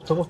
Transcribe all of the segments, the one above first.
того,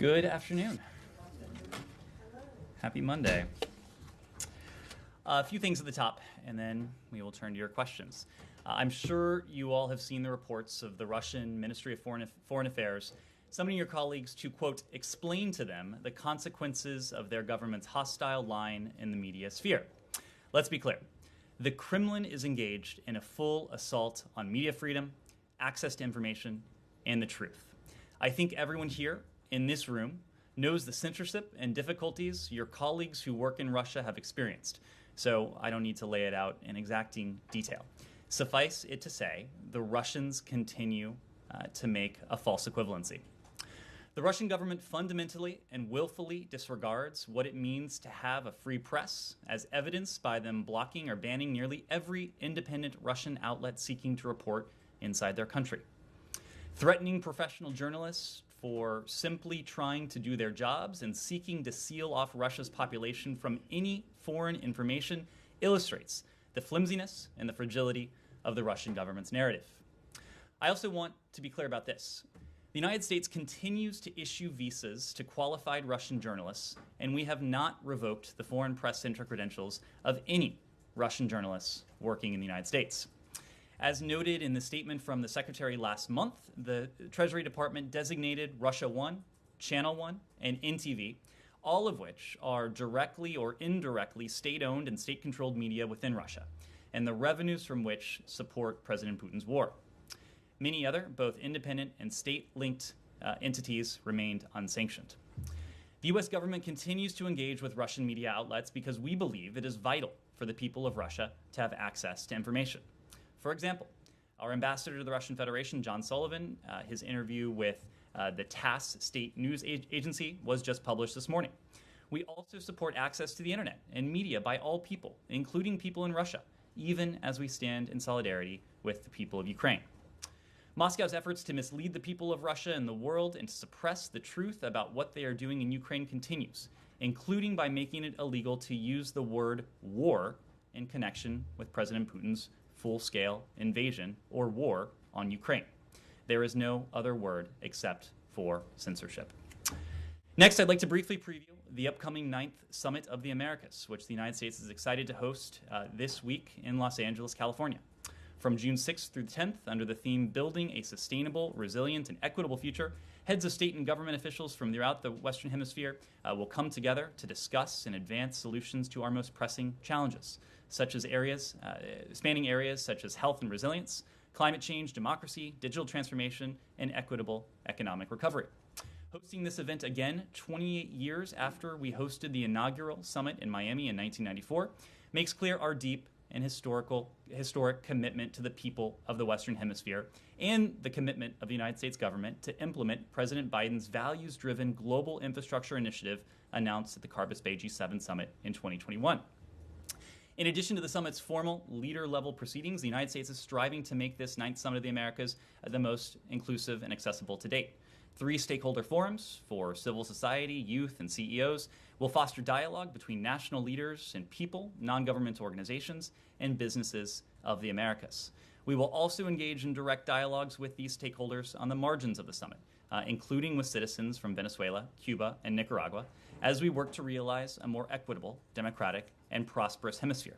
Good afternoon. Happy Monday. A few things at the top, and then we will turn to your questions. I'm sure you all have seen the reports of the Russian Ministry of Foreign Affairs summoning your colleagues to, quote, explain to them the consequences of their government's hostile line in the media sphere. Let's be clear. The Kremlin is engaged in a full assault on media freedom, access to information, and the truth. I think everyone here in this room knows the censorship and difficulties your colleagues who work in Russia have experienced, so I don't need to lay it out in exacting detail. Suffice it to say, the Russians continue to make a false equivalency. The Russian government fundamentally and willfully disregards what it means to have a free press, as evidenced by them blocking or banning nearly every independent Russian outlet seeking to report inside their country. Threatening professional journalists, for simply trying to do their jobs and seeking to seal off Russia's population from any foreign information illustrates the flimsiness and the fragility of the Russian government's narrative. I also want to be clear about this. The United States continues to issue visas to qualified Russian journalists, and we have not revoked the Foreign Press Center credentials of any Russian journalists working in the United States. As noted in the statement from the Secretary last month, the Treasury Department designated Russia 1, Channel 1, and NTV, all of which are directly or indirectly state-owned and state-controlled media within Russia, and the revenues from which support President Putin's war. Many other, both independent and state-linked entities remained unsanctioned. The U.S. government continues to engage with Russian media outlets because we believe it is vital for the people of Russia to have access to information. For example, our ambassador to the Russian Federation, John Sullivan, his interview with the TASS state news agency was just published this morning. We also support access to the internet and media by all people, including people in Russia, even as we stand in solidarity with the people of Ukraine. Moscow's efforts to mislead the people of Russia and the world and to suppress the truth about what they are doing in Ukraine continues, including by making it illegal to use the word war in connection with President Putin's full-scale invasion or war on Ukraine. There is no other word except for censorship. Next, I'd like to briefly preview the upcoming 9th Summit of the Americas, which the United States is excited to host this week in Los Angeles, California. From June 6th through the 10th, under the theme Building a Sustainable, Resilient, and Equitable Future, heads of state and government officials from throughout the Western Hemisphere will come together to discuss and advance solutions to our most pressing challenges, such as spanning areas such as health and resilience, climate change, democracy, digital transformation, and equitable economic recovery. Hosting this event again 28 years after we hosted the inaugural summit in Miami in 1994 makes clear our deep and historic commitment to the people of the Western Hemisphere and the commitment of the United States government to implement President Biden's values-driven global infrastructure initiative announced at the Carbis Bay G7 Summit in 2021. In addition to the summit's formal leader-level proceedings, the United States is striving to make this 9th Summit of the Americas the most inclusive and accessible to date. 3 stakeholder forums for civil society, youth, and CEOs will foster dialogue between national leaders and people, non-governmental organizations, and businesses of the Americas. We will also engage in direct dialogues with these stakeholders on the margins of the summit, including with citizens from Venezuela, Cuba, and Nicaragua, as we work to realize a more equitable, democratic, and prosperous hemisphere.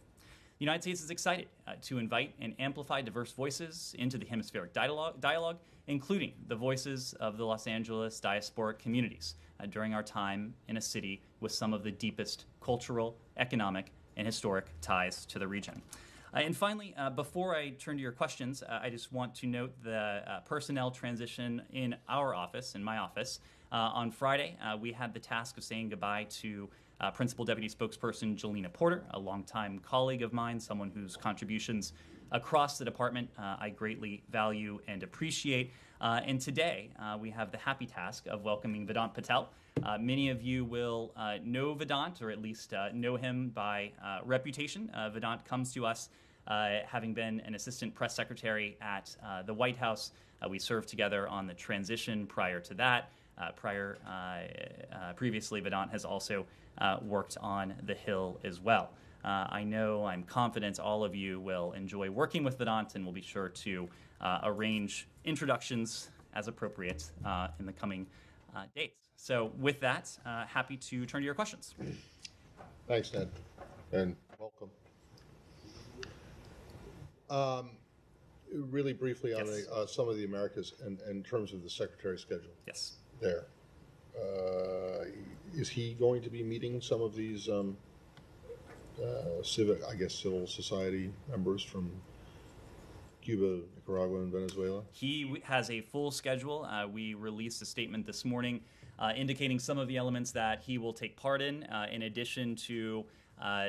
The United States is excited to invite and amplify diverse voices into the hemispheric dialogue, including the voices of the Los Angeles diasporic communities during our time in a city with some of the deepest cultural, economic, and historic ties to the region. And finally, before I turn to your questions, I just want to note the personnel transition in our office, in my office. On Friday, we had the task of saying goodbye to Principal Deputy Spokesperson Jelena Porter, a longtime colleague of mine, someone whose contributions across the department I greatly value and appreciate. And today, we have the happy task of welcoming Vedant Patel. Many of you will know Vedant, or at least know him by reputation. Vedant comes to us having been an assistant press secretary at the White House. We served together on the transition prior to that. Previously, Vedant has also worked on the Hill as well. I'm confident all of you will enjoy working with Vedant, and we'll be sure to arrange introductions as appropriate in the coming days. So with that, happy to turn to your questions. Thanks, Ned, and welcome. Really briefly on Yes. some of the Americas, and in terms of the Secretary's schedule. Yes. There. Is he going to be meeting some of these civil society members from Cuba, Nicaragua, and Venezuela? He has a full schedule. We released a statement this morning indicating some of the elements that he will take part in addition to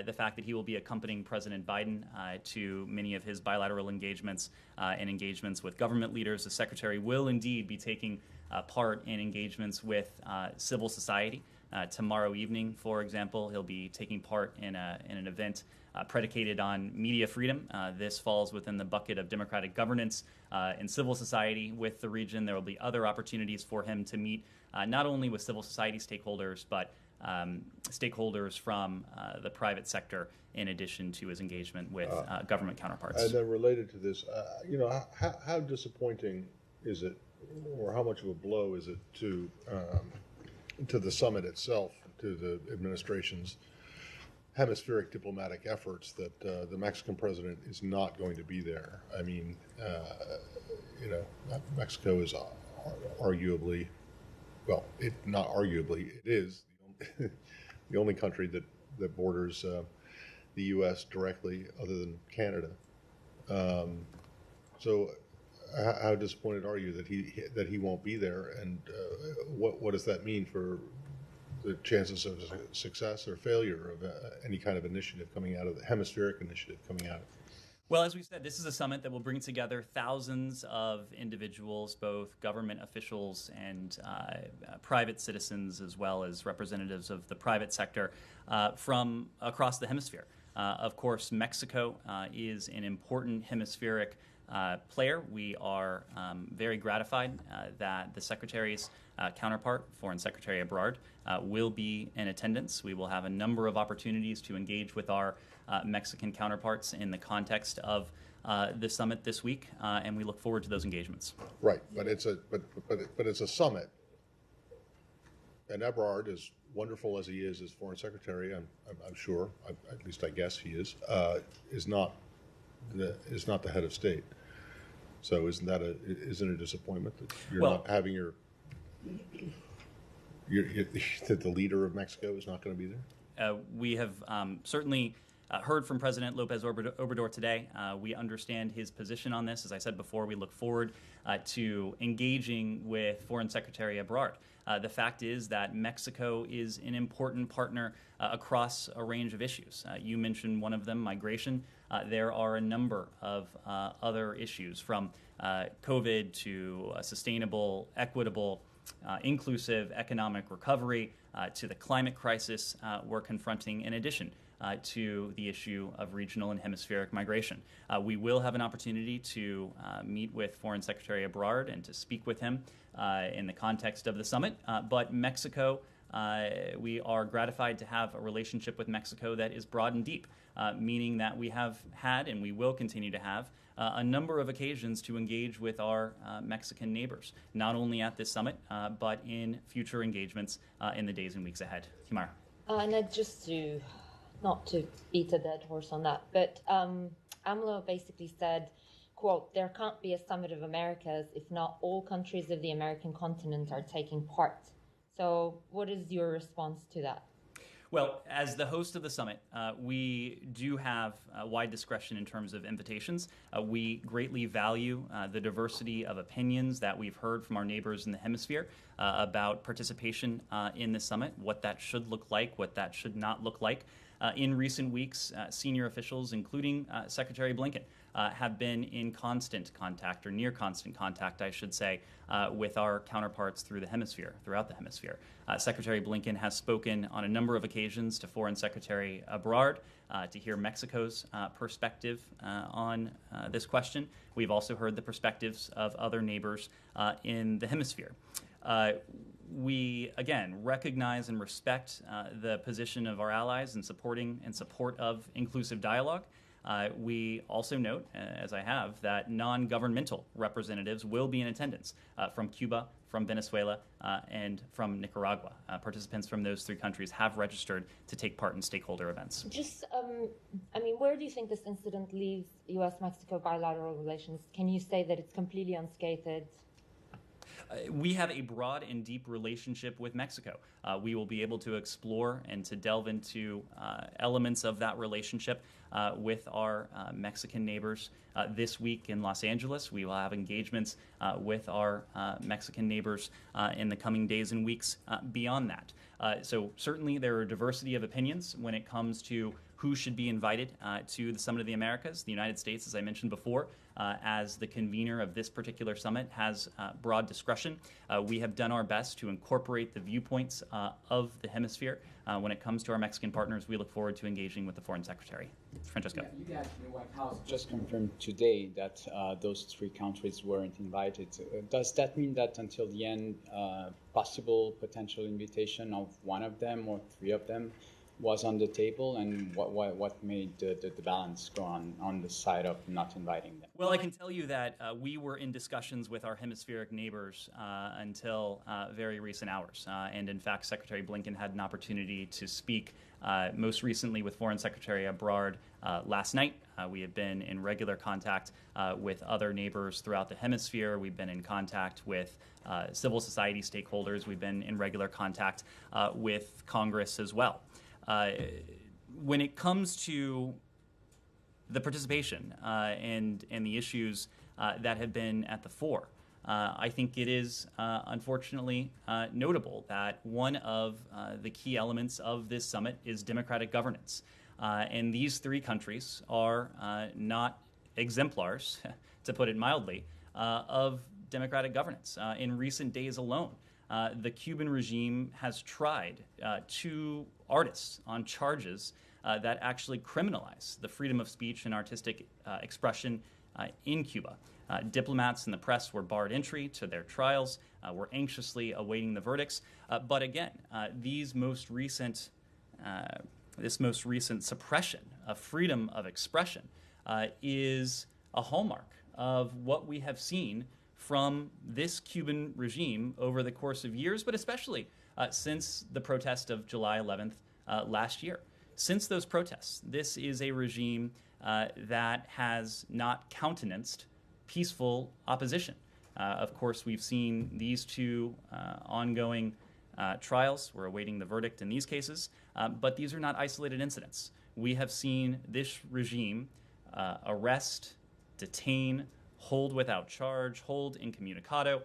the fact that he will be accompanying President Biden to many of his bilateral engagements and engagements with government leaders. The Secretary will indeed be taking part in engagements with civil society Tomorrow evening, for example, he'll be taking part in an event predicated on media freedom. This falls within the bucket of democratic governance and civil society with the region. There will be other opportunities for him to meet not only with civil society stakeholders, but stakeholders from the private sector, in addition to his engagement with government counterparts. And then related to this, how disappointing is it, or how much of a blow is it to the summit itself, to the administration's hemispheric diplomatic efforts, that the Mexican president is not going to be there? I mean, Mexico is arguably, well, not arguably, it is the only country that borders the U.S. directly, other than Canada. So, how disappointed are you that he won't be there, and what does that mean for the chances of success or failure of any kind of initiative coming out of the hemispheric initiative coming out of it? Well, as we said, this is a summit that will bring together thousands of individuals, both government officials and private citizens, as well as representatives of the private sector from across the hemisphere. Of course, Mexico is an important hemispheric player. We are very gratified that the Secretary's counterpart, Foreign Secretary Ebrard, will be in attendance. We will have a number of opportunities to engage with our Mexican counterparts in the context of the summit this week, and we look forward to those engagements. Right, but it's a summit, and Ebrard, as wonderful as he is as Foreign Secretary, I'm sure, at least I guess he is not the head of state. So isn't it a disappointment that you're not having that the leader of Mexico is not going to be there? We have certainly heard from President Lopez Obrador today. We understand his position on this. As I said before, we look forward to engaging with Foreign Secretary Ebrard. The fact is that Mexico is an important partner across a range of issues. You mentioned one of them, migration. There are a number of other issues, from COVID to sustainable, equitable, inclusive economic recovery, to the climate crisis we're confronting, in addition to the issue of regional and hemispheric migration. We will have an opportunity to meet with Foreign Secretary Ebrard and to speak with him in the context of the summit. But Mexico, we are gratified to have a relationship with Mexico that is broad and deep, meaning that we have had and we will continue to have a number of occasions to engage with our Mexican neighbors, not only at this summit, but in future engagements in the days and weeks ahead. Timara. And just not to beat a dead horse on that, but AMLO basically said, quote, "There can't be a summit of Americas if not all countries of the American continent are taking part." So what is your response to that? Well, as the host of the summit, we do have wide discretion in terms of invitations. We greatly value the diversity of opinions that we've heard from our neighbors in the hemisphere about participation in the summit, what that should look like, what that should not look like. In recent weeks, senior officials, including Secretary Blinken, have been in constant contact, or near constant contact, I should say, with our counterparts throughout the hemisphere. Secretary Blinken has spoken on a number of occasions to Foreign Secretary Ebrard to hear Mexico's perspective on this question. We've also heard the perspectives of other neighbors in the hemisphere. We, again, recognize and respect the position of our allies in support of inclusive dialogue. We also note, as I have, that non-governmental representatives will be in attendance from Cuba, from Venezuela, and from Nicaragua. Participants from those three countries have registered to take part in stakeholder events. Just, where do you think this incident leaves U.S.-Mexico bilateral relations? Can you say that it's completely unscathed? We have a broad and deep relationship with Mexico. We will be able to explore and to delve into elements of that relationship with our Mexican neighbors this week in Los Angeles. We will have engagements with our Mexican neighbors in the coming days and weeks beyond that. So certainly there are diversity of opinions when it comes to who should be invited to the Summit of the Americas. The United States, as I mentioned before, as the convener of this particular summit, has broad discretion. We have done our best to incorporate the viewpoints of the hemisphere. When it comes to our Mexican partners, we look forward to engaging with the Foreign Secretary. Francesco. Yeah, you guys in the White House just confirmed today that those three countries weren't invited. Does that mean that until the end, potential invitation of one of them or three of them was on the table, and what made the balance go on the side of not inviting them? Well, I can tell you that we were in discussions with our hemispheric neighbors until very recent hours. And in fact, Secretary Blinken had an opportunity to speak most recently with Foreign Secretary Ebrard last night. We have been in regular contact with other neighbors throughout the hemisphere. We've been in contact with civil society stakeholders. We've been in regular contact with Congress as well. When it comes to the participation and the issues that have been at the fore, I think it is unfortunately notable that one of the key elements of this summit is democratic governance. And these three countries are not exemplars, to put it mildly, of democratic governance. In recent days alone, the Cuban regime has tried two artists on charges that actually criminalize the freedom of speech and artistic expression in Cuba. Diplomats and the press were barred entry to their trials. We're anxiously awaiting the verdicts. But again, this most recent suppression of freedom of expression is a hallmark of what we have seen from this Cuban regime over the course of years, but especially since the protest of July 11th last year. Since those protests, this is a regime that has not countenanced peaceful opposition. Of course, we've seen these two ongoing trials. We're awaiting the verdict in these cases, but these are not isolated incidents. We have seen this regime arrest, detain, hold without charge, hold incommunicado,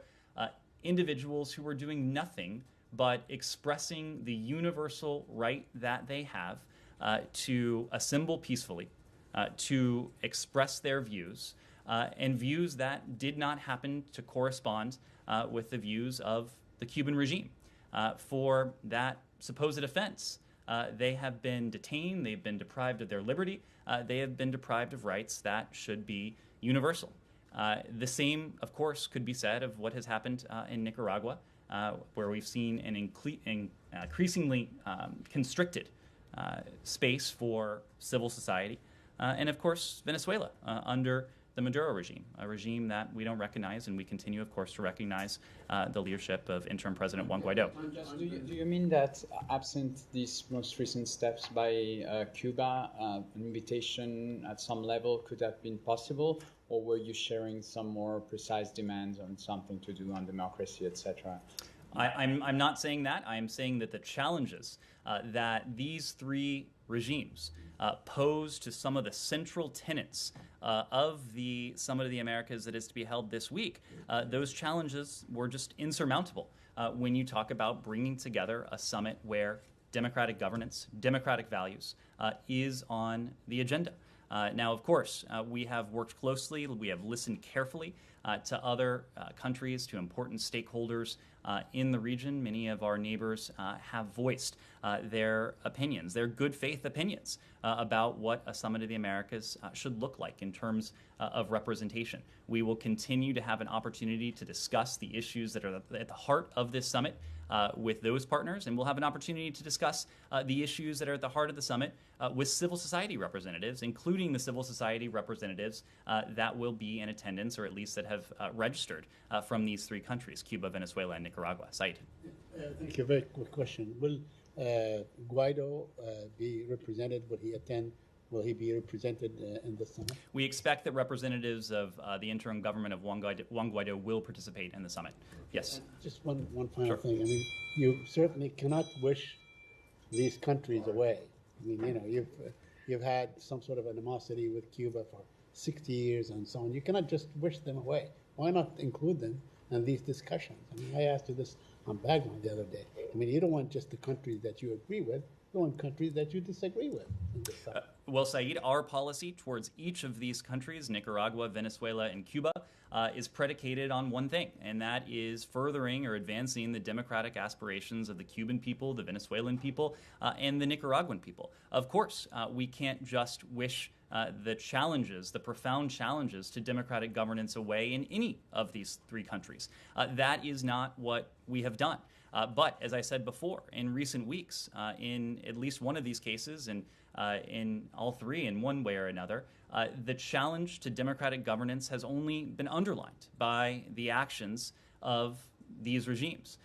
individuals who were doing nothing but expressing the universal right that they have to assemble peacefully, to express their views, and views that did not happen to correspond with the views of the Cuban regime. For that supposed offense, they have been detained, they've been deprived of their liberty, they have been deprived of rights that should be universal. The same, of course, could be said of what has happened in Nicaragua, where we've seen an increasingly constricted space for civil society, and of course, Venezuela under the Maduro regime, a regime that we don't recognize, and we continue, of course, to recognize the leadership of interim President Juan Guaido. Do you mean that absent these most recent steps by Cuba, an invitation at some level could have been possible, or were you sharing some more precise demands on something to do on democracy, etc.? I'm not saying that. I am saying that the challenges that these three regimes pose to some of the central tenets of the Summit of the Americas that is to be held this week, those challenges were just insurmountable when you talk about bringing together a summit where democratic governance, democratic values is on the agenda. Now, of course, we have worked closely, we have listened carefully to other countries, to important stakeholders in the region. Many of our neighbors have voiced their opinions, their good faith opinions about what a Summit of the Americas should look like in terms of representation. We will continue to have an opportunity to discuss the issues that are at the heart of this summit with those partners, and we'll have an opportunity to discuss the issues that are at the heart of the summit with civil society representatives, including the civil society representatives that will be in attendance, or at least that have registered from these three countries, Cuba, Venezuela, and Nicaragua. Said. Thank you. Very quick question. Will Guaido be represented? Will he attend? Will he be represented in the summit? We expect that representatives of the interim government of Juan Guaido will participate in the summit. Yes. Just one final Sure. thing. I mean, you certainly cannot wish these countries away. I mean, you know, you've had some sort of animosity with Cuba for 60 years and so on. You cannot just wish them away. Why not include them in these discussions? I mean, I asked you this on Bagman the other day. I mean, you don't want just the countries that you agree with. go in countries that you disagree with. Well, Saeed, our policy towards each of these countries, Nicaragua, Venezuela, and Cuba, is predicated on one thing, and that is furthering or advancing the democratic aspirations of the Cuban people, the Venezuelan people, and the Nicaraguan people. Of course, we can't just wish the challenges, the profound challenges to democratic governance away in any of these three countries. That is not what we have done. But as I said before, in recent weeks, in at least one of these cases, and in all three in one way or another, the challenge to democratic governance has only been underlined by the actions of these regimes.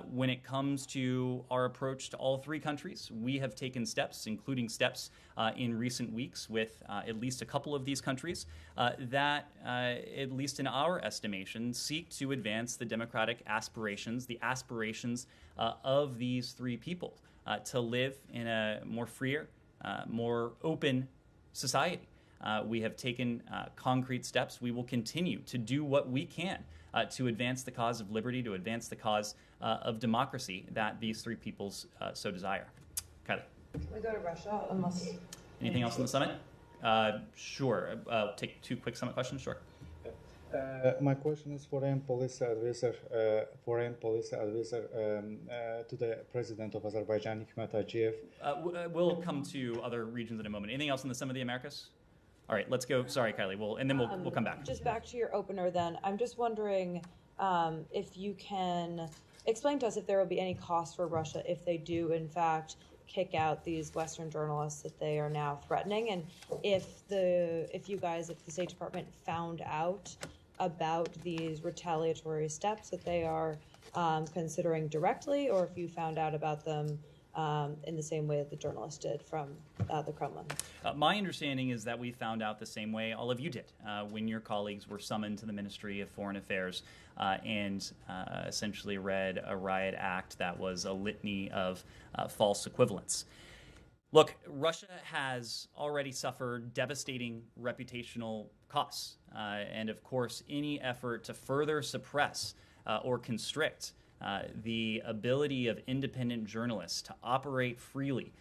When it comes to our approach to all three countries, we have taken steps, including steps in recent weeks with at least a couple of these countries that, at least in our estimation, seek to advance the democratic aspirations, the aspirations of these three people to live in a more freer, more open society. We have taken concrete steps. We will continue to do what we can to advance the cause of liberty, to advance the cause of democracy that these three peoples so desire. Kylie. Can we go to Russia? Unless Anything else on the summit? Sure. I'll take two quick summit questions. Sure. My question is foreign policy advisor to the president of Azerbaijan, Hikmet Aliyev. We'll come to other regions in a moment. Anything else on the Summit of the Americas? All right, let's go. Sorry, Kylie. And then we'll come back. just back to your opener then. I'm just wondering if you can explain to us if there will be any cost for Russia if they do, in fact, kick out these Western journalists that they are now threatening, and if the State Department found out about these retaliatory steps that they are considering directly, or if you found out about them in the same way that the journalist did from the Kremlin. My understanding is that we found out the same way all of you did when your colleagues were summoned to the Ministry of Foreign Affairs and essentially read a riot act that was a litany of false equivalents. Look, Russia has already suffered devastating reputational costs. And of course, any effort to further suppress or constrict the ability of independent journalists to operate freely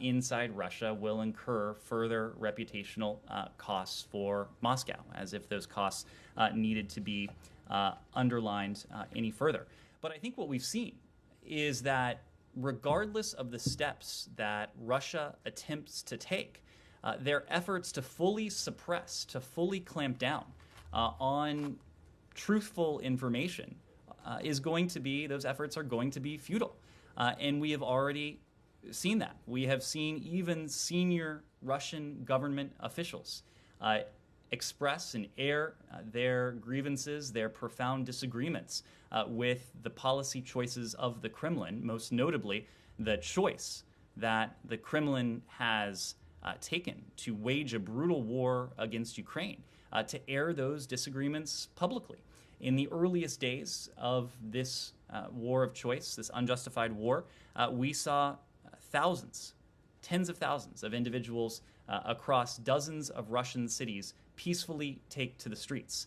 inside Russia will incur further reputational costs for Moscow, as if those costs needed to be underlined any further. But I think what we've seen is that regardless of the steps that Russia attempts to take, their efforts to fully suppress, to fully clamp down on truthful information those efforts are going to be futile. And we have already seen that. We have seen even senior Russian government officials express and air their grievances, their profound disagreements with the policy choices of the Kremlin, most notably the choice that the Kremlin has taken to wage a brutal war against Ukraine, to air those disagreements publicly. In the earliest days of this war of choice, this unjustified war, we saw thousands, tens of thousands of individuals across dozens of Russian cities peacefully take to the streets.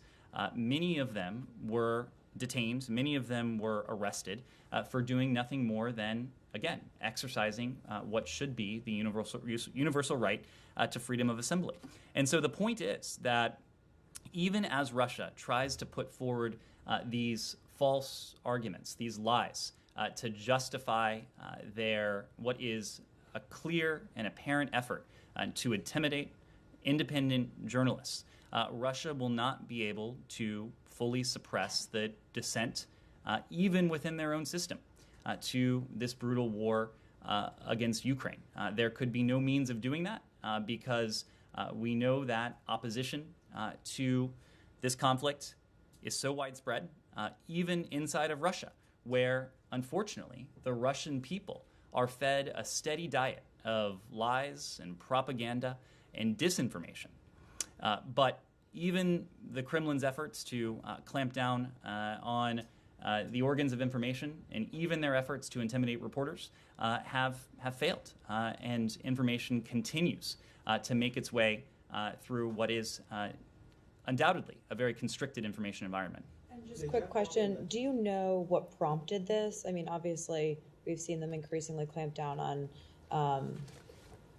Many of them were detained, many of them were arrested for doing nothing more than, again, exercising what should be the universal right to freedom of assembly. And so the point is that even as Russia tries to put forward these false arguments, these lies, to justify what is a clear and apparent effort to intimidate independent journalists, Russia will not be able to fully suppress the dissent, even within their own system, to this brutal war against Ukraine. There could be no means of doing that because we know that opposition to this conflict is so widespread, even inside of Russia, where, unfortunately, the Russian people are fed a steady diet of lies and propaganda and disinformation. But even the Kremlin's efforts to clamp down on the organs of information and even their efforts to intimidate reporters have failed, and information continues to make its way through what is undoubtedly a very constricted information environment. And just a quick question, do you know what prompted this? I mean, obviously, we've seen them increasingly clamp down on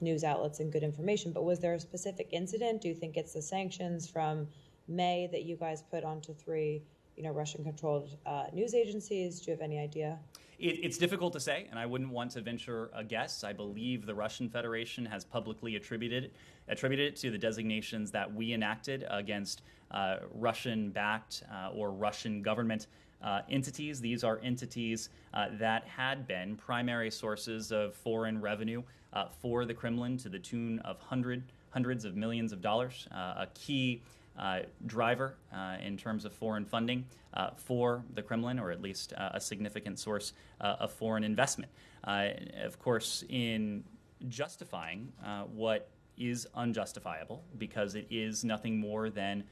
news outlets and good information. But was there a specific incident? Do you think it's the sanctions from May that you guys put onto 3, Russian-controlled news agencies? Do you have any idea? It's difficult to say, and I wouldn't want to venture a guess. I believe the Russian Federation has publicly attributed it to the designations that we enacted against Russian-backed or Russian government entities. These are entities that had been primary sources of foreign revenue for the Kremlin to the tune of hundreds of millions of dollars, a key driver in terms of foreign funding for the Kremlin, or at least a significant source of foreign investment. Of course, in justifying what is unjustifiable, because it is nothing more than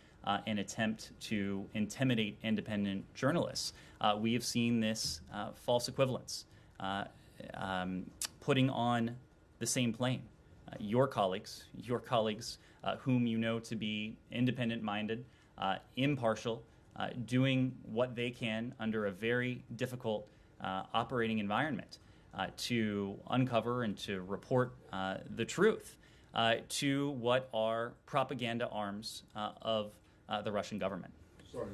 an attempt to intimidate independent journalists, we have seen this false equivalence, putting on the same plane your colleagues whom you know to be independent-minded, impartial, doing what they can under a very difficult operating environment to uncover and to report the truth to what are propaganda arms of the Russian government. Sorry,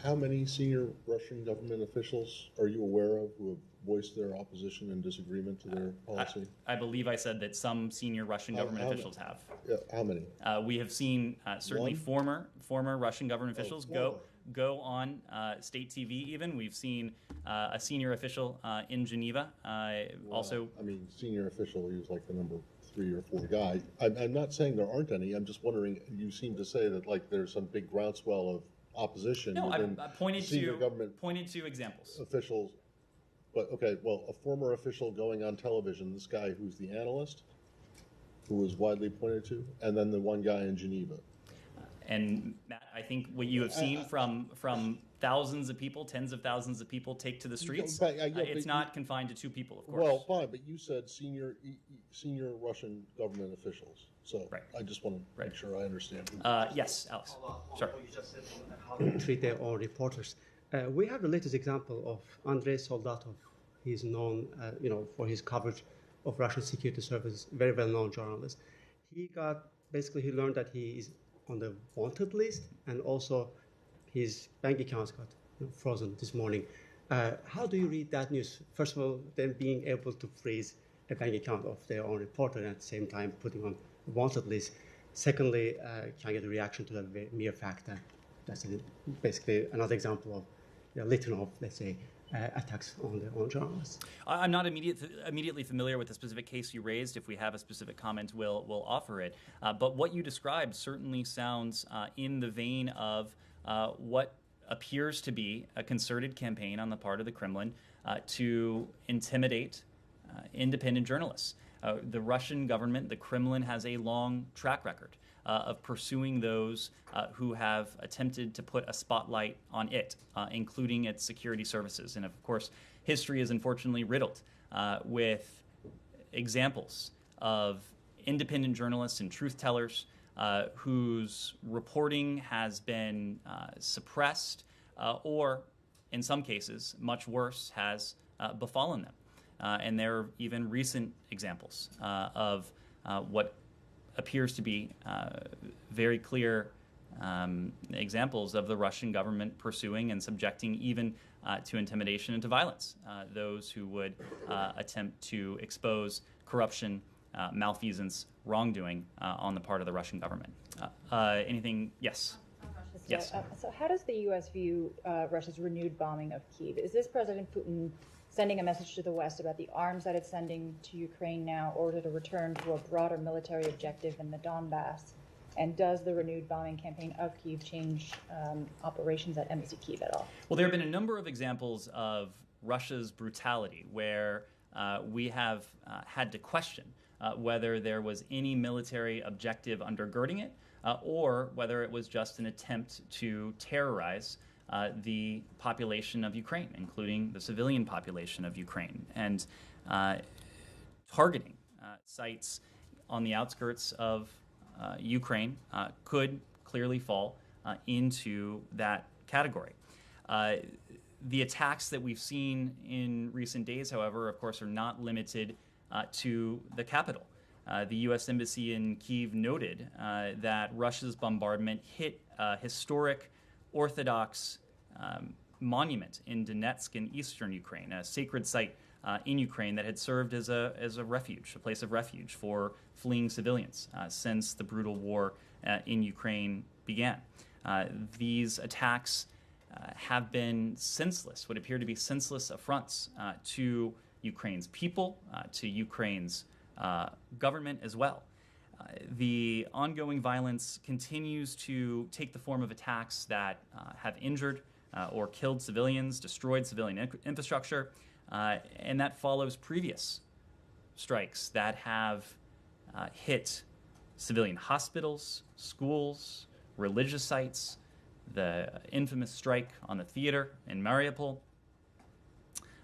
how many senior Russian government officials are you aware of who have voiced their opposition and disagreement to their policy? I believe I said that some senior Russian government officials have. Yeah, how many? We have seen certainly former Russian government officials go on state TV even. We've seen a senior official in Geneva also. I mean, senior official, he was like the number 3 or 4 guy. I'm not saying there aren't any. I'm just wondering, you seem to say that like there's some big groundswell of opposition. No, within I pointed senior government to examples. Officials. But okay, well, a former official going on television, this guy who's the analyst, who was widely pointed to, and then the one guy in Geneva. And Matt, I think what you have seen from thousands of people, tens of thousands of people take to the streets, it's not confined to 2 people, of course. Well, fine, but you said senior Russian government officials. So right. I just want to make sure I understand. Yes, Alex. Sure. How to treat their own reporters. We have the latest example of Andrei Soldatov. He's known, for his coverage of Russian security services, very well-known journalist. He learned that he is on the wanted list, and also his bank accounts got frozen this morning. How do you read that news? First of all, them being able to freeze a bank account of their own reporter and at the same time putting on the wanted list. Secondly, can I get a reaction to the mere fact that that's basically another example of the litany of, let's say, attacks on their own journalists? I'm not immediately familiar with the specific case you raised. If we have a specific comment, we'll offer it. But what you described certainly sounds in the vein of what appears to be a concerted campaign on the part of the Kremlin to intimidate independent journalists. The Russian government, the Kremlin, has a long track record of pursuing those who have attempted to put a spotlight on it, including its security services. And of course, history is unfortunately riddled with examples of independent journalists and truth tellers whose reporting has been suppressed or, in some cases, much worse, has befallen them. And there are even recent examples of what appears to be very clear examples of the Russian government pursuing and subjecting even to intimidation and to violence those who would attempt to expose corruption, malfeasance, wrongdoing on the part of the Russian government. Anything? Yes. Yes. So how does the U.S. view Russia's renewed bombing of Kyiv? Is this President Putin sending a message to the West about the arms that it's sending to Ukraine now, or to return to a broader military objective in the Donbass? And does the renewed bombing campaign of Kyiv change operations at Embassy Kyiv at all? Well, there have been a number of examples of Russia's brutality where we have had to question whether there was any military objective undergirding it, or whether it was just an attempt to terrorize the population of Ukraine, including the civilian population of Ukraine, and targeting sites on the outskirts of Ukraine could clearly fall into that category. The attacks that we've seen in recent days, however, of course, are not limited to the capital. The U.S. Embassy in Kyiv noted that Russia's bombardment hit a historic Orthodox monument in Donetsk in eastern Ukraine, a sacred site in Ukraine that had served as a refuge, a place of refuge for fleeing civilians since the brutal war in Ukraine began. These attacks have been senseless, what appear to be senseless affronts to Ukraine's people, to Ukraine's government as well. The ongoing violence continues to take the form of attacks that have injured or killed civilians, destroyed civilian infrastructure, and that follows previous strikes that have hit civilian hospitals, schools, religious sites, the infamous strike on the theater in Mariupol,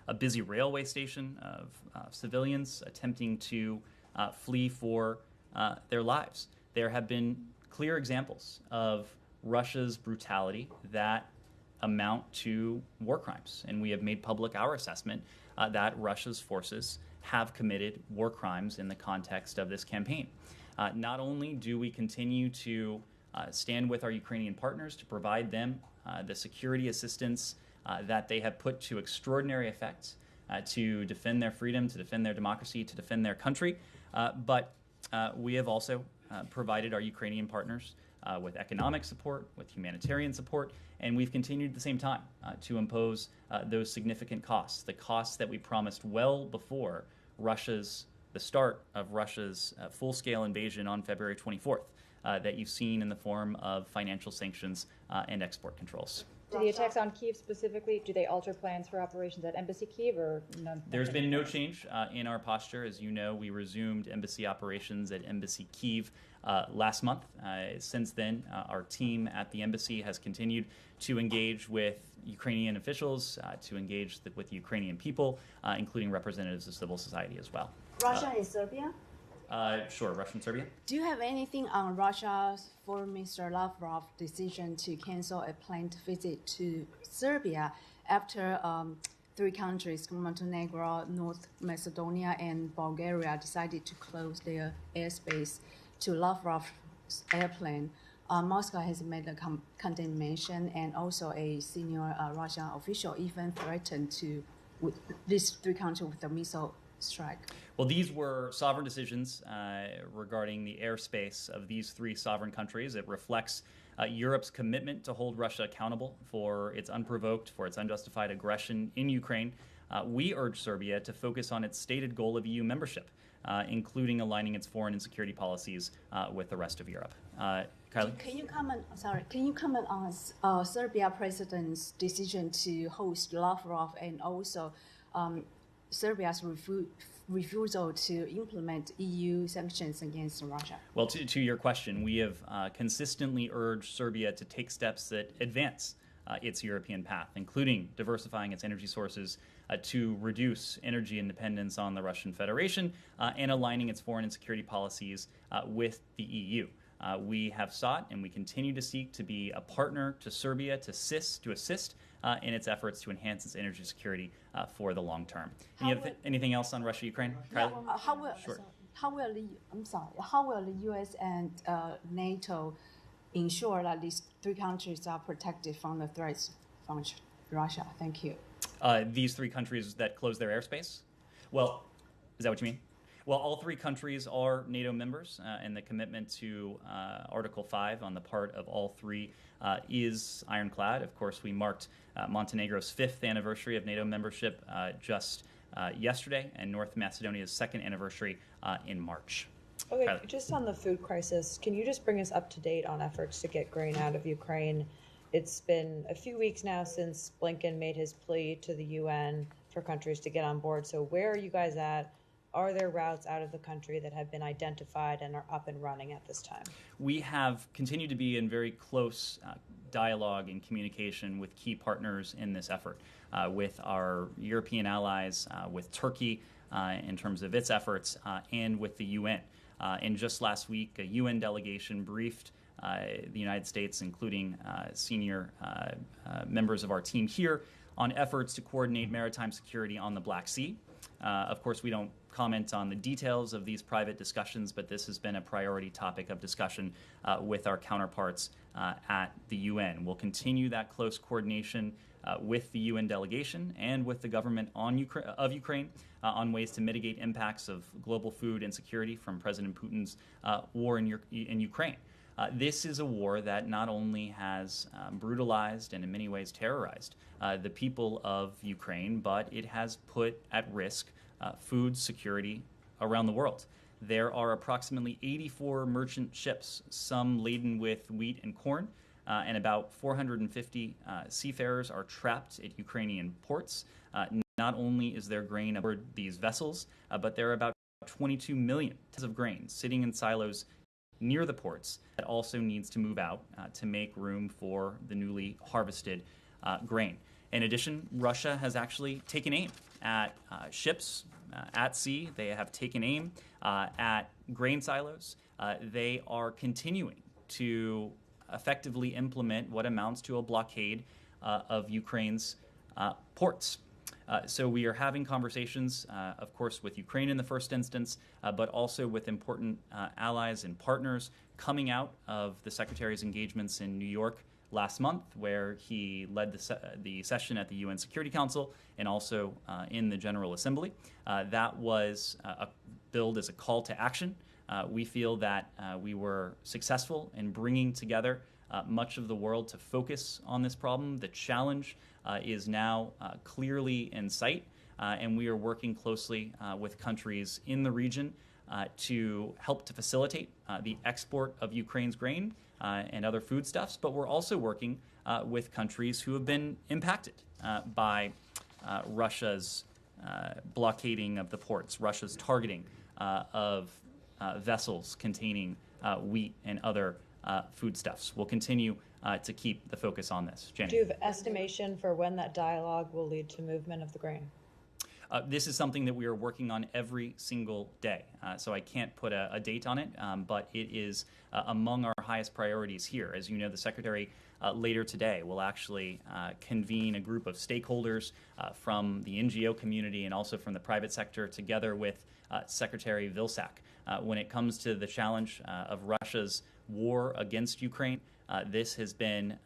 a busy railway station of civilians attempting to flee for their lives. There have been clear examples of Russia's brutality that amount to war crimes, and we have made public our assessment that Russia's forces have committed war crimes in the context of this campaign. Not only do we continue to stand with our Ukrainian partners to provide them the security assistance that they have put to extraordinary effect to defend their freedom, to defend their democracy, to defend their country, but we have also provided our Ukrainian partners with economic support, with humanitarian support, and we've continued at the same time to impose those significant costs, the costs that we promised well before the start of Russia's full-scale invasion on February 24th, that you've seen in the form of financial sanctions and export controls. Do the attacks on Kyiv specifically, do they alter plans for operations at Embassy Kyiv or none? There's been no change in our posture. As you know, we resumed embassy operations at Embassy Kyiv last month. Since then, our team at the embassy has continued to engage with Ukrainian officials, to engage with the Ukrainian people, including representatives of civil society as well. Russia and Serbia? Sure, Russia and Serbia. Do you have anything on Russia's Foreign Minister Lavrov's decision to cancel a planned visit to Serbia after three countries, Montenegro, North Macedonia, and Bulgaria, decided to close their airspace to Lavrov's airplane? Moscow has made a condemnation, and also a senior Russian official even threatened to with these three countries with a missile strike. Well, these were sovereign decisions regarding the airspace of these three sovereign countries. It reflects Europe's commitment to hold Russia accountable for its unprovoked, for its unjustified aggression in Ukraine. We urge Serbia to focus on its stated goal of EU membership, including aligning its foreign and security policies with the rest of Europe. Kylie? Can you comment on Serbia president's decision to host Lavrov, and also Serbia's refusal to implement EU sanctions against Russia? Well, to your question, we have consistently urged Serbia to take steps that advance its European path, including diversifying its energy sources to reduce energy independence on the Russian Federation and aligning its foreign and security policies with the EU. We have sought and we continue to seek to be a partner to Serbia to assist in its efforts to enhance its energy security for the long term. Anything else on Russia, Ukraine? Kylie? How will the U.S. and NATO ensure that these three countries are protected from the threats from Russia? Thank you. These three countries that close their airspace? Well, is that what you mean? Well, all three countries are NATO members, and the commitment to Article 5 on the part of all three is ironclad. Of course, we marked Montenegro's 5th anniversary of NATO membership just yesterday, and North Macedonia's 2nd anniversary in March. Okay, Kylie? just on the food crisis, can you just bring us up to date on efforts to get grain out of Ukraine? It's been a few weeks now since Blinken made his plea to the UN for countries to get on board. So where are you guys at? Are there routes out of the country that have been identified and are up and running at this time? We have continued to be in very close dialogue and communication with key partners in this effort, with our European allies, with Turkey in terms of its efforts, and with the UN. And just last week, a UN delegation briefed the United States, including senior members of our team here, on efforts to coordinate maritime security on the Black Sea. Of course, we don't comment on the details of these private discussions, but this has been a priority topic of discussion with our counterparts at the UN. We'll continue that close coordination with the UN delegation and with the government of Ukraine on ways to mitigate impacts of global food insecurity from President Putin's war in Ukraine. This is a war that not only has brutalized and in many ways terrorized the people of Ukraine, but it has put at risk food security around the world. There are approximately 84 merchant ships, some laden with wheat and corn, and about 450 seafarers are trapped at Ukrainian ports. Not only is there grain aboard these vessels, but there are about 22 million tons of grain sitting in silos near the ports that also needs to move out to make room for the newly harvested grain. In addition, Russia has actually taken aim at ships at sea. They have taken aim at grain silos. They are continuing to effectively implement what amounts to a blockade of Ukraine's ports. So we are having conversations, of course, with Ukraine in the first instance, but also with important allies and partners coming out of the Secretary's engagements in New York last month, where he led the session at the UN Security Council and also in the General Assembly. That was billed as a call to action. We feel that we were successful in bringing together much of the world to focus on this problem. The challenge is now clearly in sight, and we are working closely with countries in the region to help to facilitate the export of Ukraine's grain and other foodstuffs, but we're also working with countries who have been impacted by Russia's blockading of the ports, Russia's targeting of vessels containing wheat and other foodstuffs. We'll continue to keep the focus on this. Jenny. Do you have estimation for when that dialogue will lead to movement of the grain? This is something that we are working on every single day, so I can't put a date on it, but it is among our highest priorities here. As you know, the Secretary later today will actually convene a group of stakeholders from the NGO community and also from the private sector together with Secretary Vilsack. When it comes to the challenge of Russia's war against Ukraine, this has been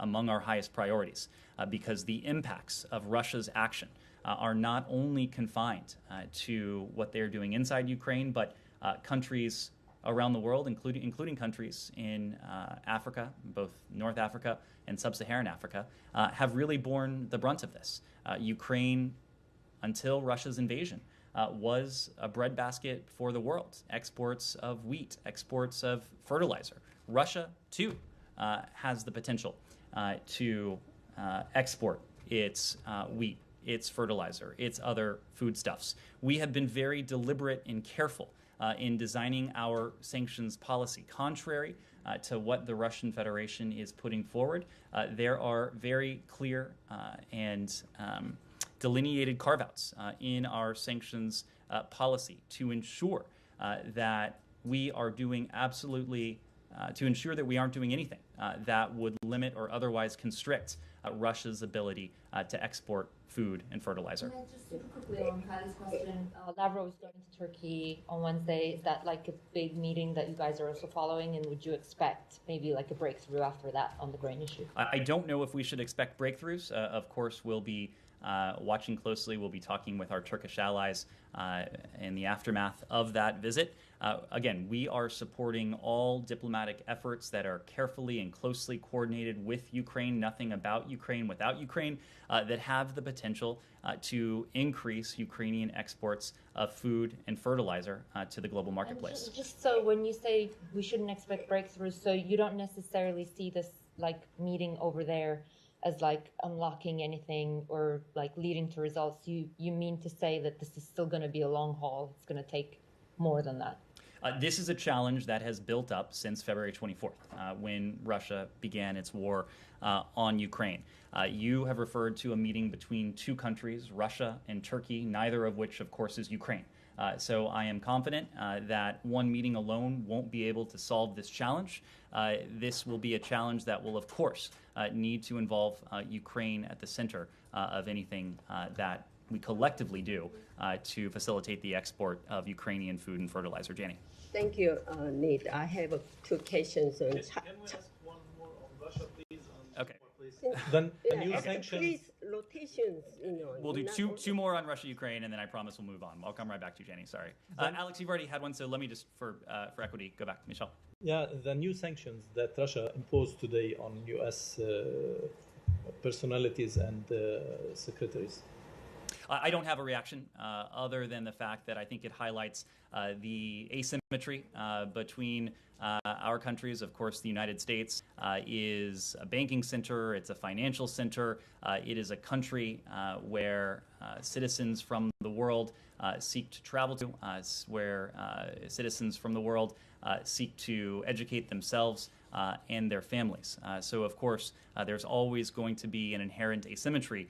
among our highest priorities because the impacts of Russia's action are not only confined to what they're doing inside Ukraine, but countries around the world, including countries in Africa, both North Africa and Sub-Saharan Africa, have really borne the brunt of this. Ukraine, until Russia's invasion, was a breadbasket for the world. Exports of wheat, exports of fertilizer. Russia, too, has the potential to export its wheat, its fertilizer, its other foodstuffs. We have been very deliberate and careful in designing our sanctions policy. Contrary to what the Russian Federation is putting forward, there are very clear and delineated carve-outs in our sanctions policy to ensure that we are doing absolutely, to ensure that we aren't doing anything that would limit or otherwise constrict Russia's ability to export food and fertilizer. And just super quickly on Kylie's question, Lavrov is going to Turkey on Wednesday. Is that like a big meeting that you guys are also following, and would you expect maybe like a breakthrough after that on the grain issue? I don't know if we should expect breakthroughs. Of course, we'll be watching closely. We'll be talking with our Turkish allies in the aftermath of that visit. Again, we are supporting all diplomatic efforts that are carefully and closely coordinated with Ukraine, nothing about Ukraine without Ukraine, that have the potential to increase Ukrainian exports of food and fertilizer to the global marketplace. Just so when you say we shouldn't expect breakthroughs, so you don't necessarily see this like meeting over there as like unlocking anything or like leading to results. You mean to say that this is still going to be a long haul? It's going to take more than that? This is a challenge that has built up since February 24th, when Russia began its war on Ukraine. You have referred to a meeting between two countries, Russia and Turkey, neither of which, of course, is Ukraine. So I am confident that one meeting alone won't be able to solve this challenge. This will be a challenge that will, of course, need to involve Ukraine at the center of anything that we collectively do to facilitate the export of Ukrainian food and fertilizer. Jenny. Thank you, Nate. I have two questions on Can we ask one more on Russia, please? Okay. Then new sanctions. Please, rotations, We'll do two more on Russia, Ukraine, and then I promise we'll move on. I'll come right back to you, Jenny. Sorry. Alex, you've already had one, so let me just, for equity, go back. Michelle. Yeah, the new sanctions that Russia imposed today on U.S. Personalities and secretaries. I don't have a reaction other than the fact that I think it highlights the asymmetry between our countries. Of course, the United States is a banking center, it's a financial center, it is a country where citizens from the world seek to travel to, where citizens from the world seek to educate themselves and their families. So, of course, there's always going to be an inherent asymmetry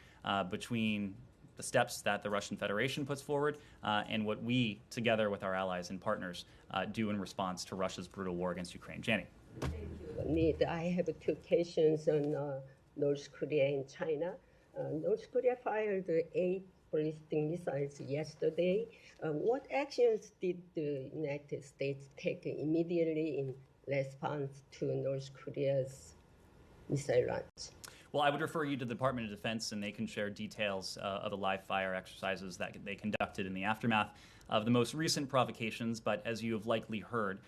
between the steps that the Russian Federation puts forward and what we, together with our allies and partners, do in response to Russia's brutal war against Ukraine. Jenny. Thank you, Nate. I have two questions on North Korea and China. North Korea fired 8 ballistic missiles yesterday. What actions did the United States take immediately in response to North Korea's missile launch? Well, I would refer you to the Department of Defense, and they can share details of the live fire exercises that they conducted in the aftermath of the most recent provocations. But as you have likely heard,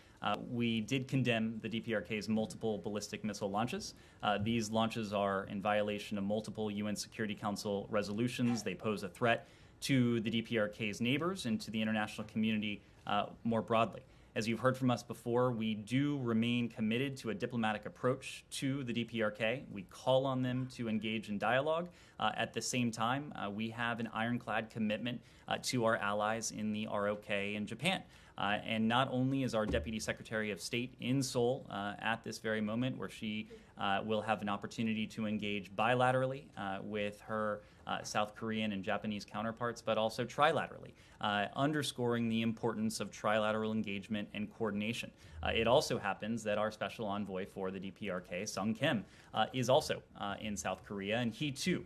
we did condemn the DPRK's multiple ballistic missile launches. These launches are in violation of multiple UN Security Council resolutions. They pose a threat to the DPRK's neighbors and to the international community more broadly. As you've heard from us before, we do remain committed to a diplomatic approach to the DPRK. We call on them to engage in dialogue. At the same time, we have an ironclad commitment to our allies in the ROK and Japan. And not only is our Deputy Secretary of State in Seoul at this very moment, where she will have an opportunity to engage bilaterally with her South Korean and Japanese counterparts, but also trilaterally, underscoring the importance of trilateral engagement and coordination. It also happens that our special envoy for the DPRK, Sung Kim, is also in South Korea, and he too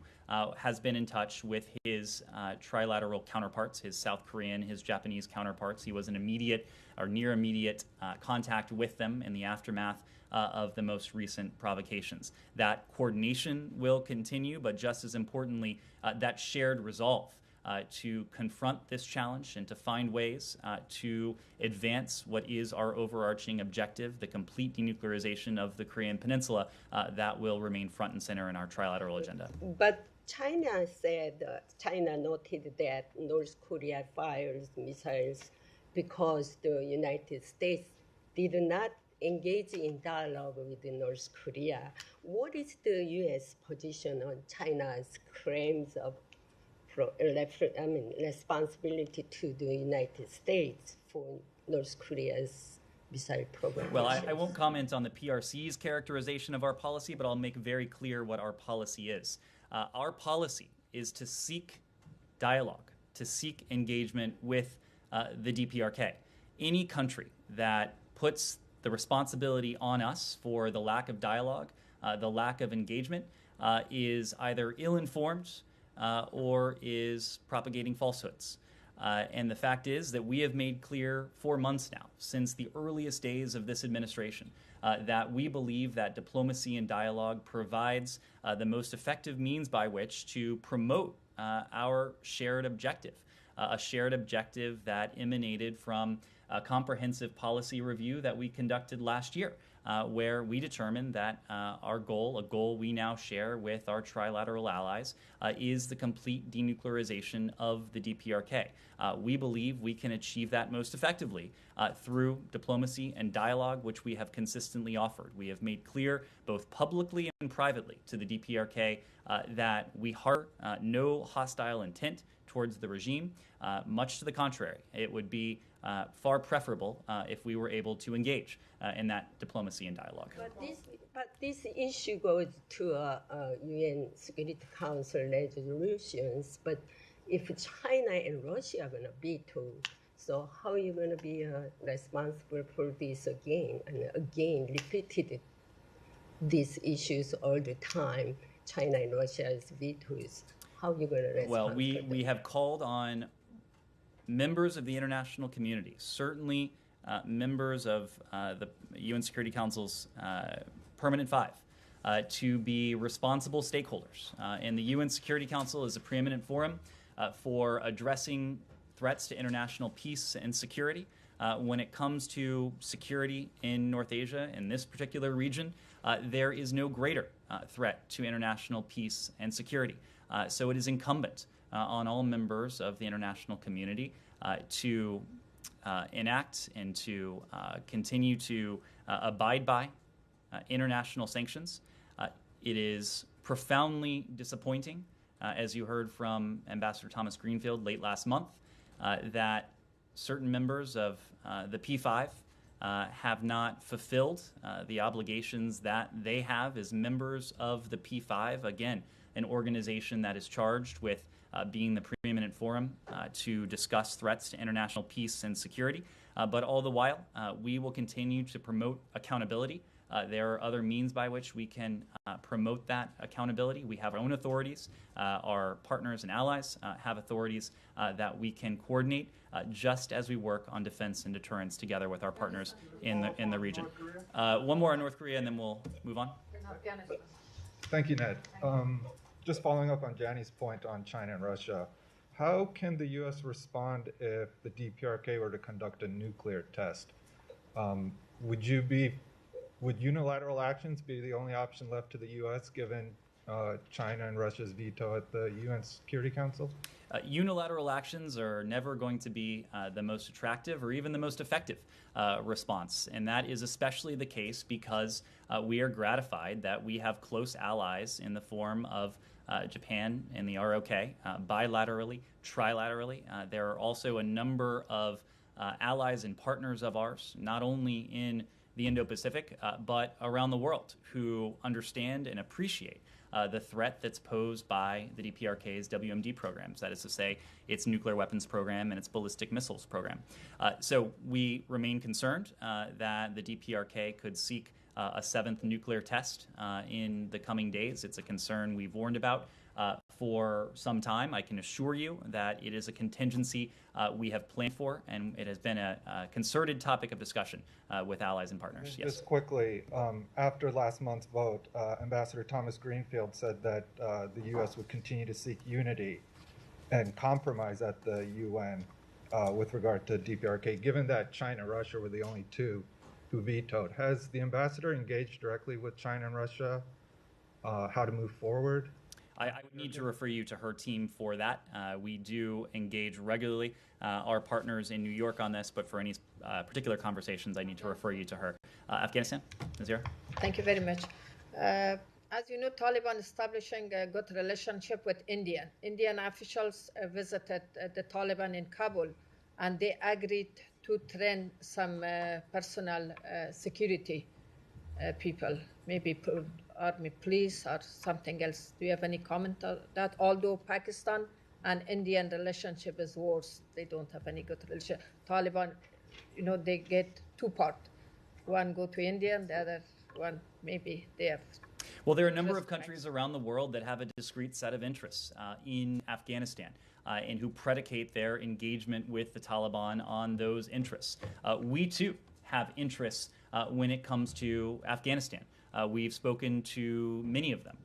has been in touch with his trilateral counterparts, his South Korean, his Japanese counterparts. He was in immediate or near immediate contact with them in the aftermath of the most recent provocations. That coordination will continue, but just as importantly, that shared resolve to confront this challenge and to find ways to advance what is our overarching objective, the complete denuclearization of the Korean Peninsula, that will remain front and center in our trilateral agenda. But China said, China noted that North Korea fires missiles because the United States did not engage in dialogue with North Korea. What is the U.S. position on China's claims of responsibility to the United States for North Korea's missile program? Well, I won't comment on the PRC's characterization of our policy, but I'll make very clear what our policy is. Our policy is to seek dialogue, to seek engagement with the DPRK. Any country that puts the responsibility on us for the lack of dialogue, the lack of engagement, is either ill-informed or is propagating falsehoods. And the fact is that we have made clear for months now, since the earliest days of this administration, that we believe that diplomacy and dialogue provides the most effective means by which to promote our shared objective, a shared objective that emanated from a comprehensive policy review that we conducted last year, where we determined that our goal, a goal we now share with our trilateral allies, is the complete denuclearization of the DPRK. We believe we can achieve that most effectively through diplomacy and dialogue, which we have consistently offered. We have made clear, both publicly and privately, to the DPRK that we harbor no hostile intent towards the regime. Much to the contrary, it would be far preferable if we were able to engage in that diplomacy and dialogue. But this issue goes to UN Security Council resolutions. But if China and Russia are going to veto, so how are you going to be responsible for this again? And again, repeated these issues all the time, China and Russia's vetoes. How you going to respond? Well, we have called on members of the international community, certainly members of the UN Security Council's Permanent Five, to be responsible stakeholders. And the UN Security Council is a preeminent forum for addressing threats to international peace and security. When it comes to security in North Asia, in this particular region, there is no greater threat to international peace and security. So it is incumbent on all members of the international community to enact and to continue to abide by international sanctions. It is profoundly disappointing, as you heard from Ambassador Thomas Greenfield late last month, that certain members of the P5 have not fulfilled the obligations that they have as members of the P5. Again, an organization that is charged with being the preeminent forum to discuss threats to international peace and security. But all the while, we will continue to promote accountability. There are other means by which we can promote that accountability. We have our own authorities. Our partners and allies have authorities that we can coordinate, just as we work on defense and deterrence together with our partners in the region. One more on North Korea, and then we'll move on. Thank you, Ned. Just following up on Jani's point on China and Russia, how can the U.S. respond if the DPRK were to conduct a nuclear test? Would unilateral actions be the only option left to the U.S. given China and Russia's veto at the UN Security Council? Unilateral actions are never going to be the most attractive or even the most effective response. And that is especially the case because we are gratified that we have close allies in the form of Japan and the ROK, bilaterally, trilaterally. There are also a number of allies and partners of ours, not only in the Indo-Pacific, but around the world, who understand and appreciate the threat that's posed by the DPRK's WMD programs, that is to say, its nuclear weapons program and its ballistic missiles program. So we remain concerned that the DPRK could seek a seventh nuclear test in the coming days. It's a concern we've warned about for some time. I can assure you that it is a contingency we have planned for, and it has been a concerted topic of discussion with allies and partners. Yes. Just quickly, after last month's vote, Ambassador Thomas Greenfield said that the U.S. would continue to seek unity and compromise at the UN with regard to DPRK. Given that China and Russia were the only two who vetoed, has the ambassador engaged directly with China and Russia how to move forward? I would need to refer you to her team for that. We do engage regularly our partners in New York on this, but for any particular conversations, I need to refer you to her. Afghanistan, Nazira? Thank you very much. As you know, Taliban establishing a good relationship with India. Indian officials visited the Taliban in Kabul, and they agreed to train some personal security people, maybe army police or something else. Do you have any comment on that? Although Pakistan and Indian relationship is worse, they don't have any good relationship. Taliban, you know, they get two parts. One go to India, and the other one maybe they have. Well, there are a number of countries around the world that have a discrete set of interests in Afghanistan and who predicate their engagement with the Taliban on those interests. We, too, have interests when it comes to Afghanistan. We've spoken to many of them.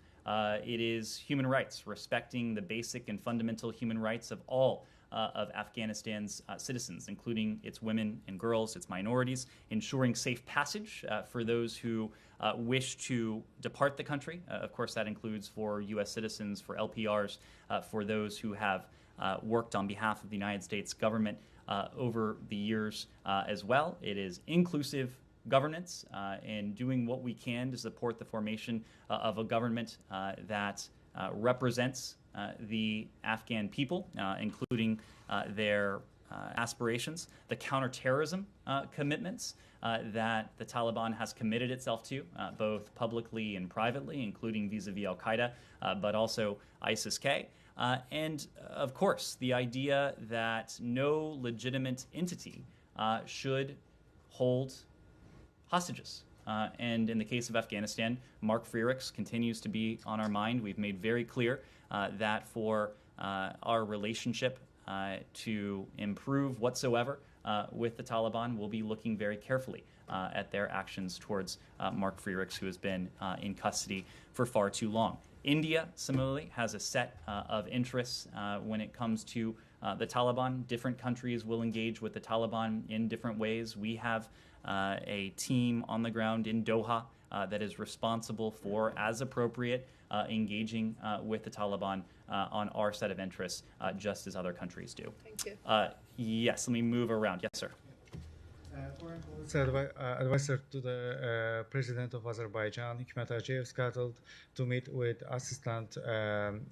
It is human rights, respecting the basic and fundamental human rights of all of Afghanistan's citizens, including its women and girls, its minorities, ensuring safe passage for those who wish to depart the country. Of course, that includes for U.S. citizens, for LPRs, for those who have worked on behalf of the United States government over the years as well. It is inclusive governance and doing what we can to support the formation of a government that represents the Afghan people, including their aspirations, the counterterrorism commitments that the Taliban has committed itself to, both publicly and privately, including vis-a-vis al-Qaeda, but also ISIS-K. And, of course, the idea that no legitimate entity should hold hostages And in the case of Afghanistan, Mark Frerichs continues to be on our mind. We've made very clear that for our relationship to improve whatsoever with the Taliban, we'll be looking very carefully at their actions towards Mark Frerichs, who has been in custody for far too long. India, similarly, has a set of interests when it comes to the Taliban. Different countries will engage with the Taliban in different ways. We have a team on the ground in Doha that is responsible for, as appropriate, engaging with the Taliban on our set of interests, just as other countries do. Thank you. Yes, let me move around. Yes, sir. Foreign policy advisor to the president of Azerbaijan, Hikmet Aliyev, scheduled to meet with Assistant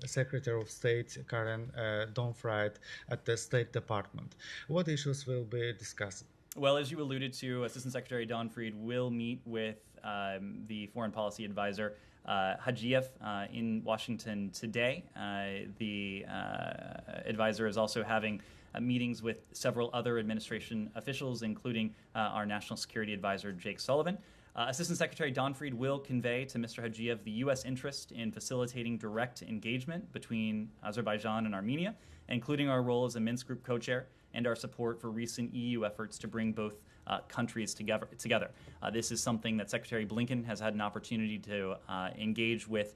Secretary of State Karen Donfried at the State Department. What issues will be discussed? Well, as you alluded to, Assistant Secretary Donfried will meet with the foreign policy advisor Hajiev in Washington today. The advisor is also having meetings with several other administration officials, including our National Security Advisor, Jake Sullivan. Assistant Secretary Donfried will convey to Mr. Hajiev the U.S. interest in facilitating direct engagement between Azerbaijan and Armenia, including our role as a Minsk Group co-chair and our support for recent EU efforts to bring both countries together. This is something that Secretary Blinken has had an opportunity to engage with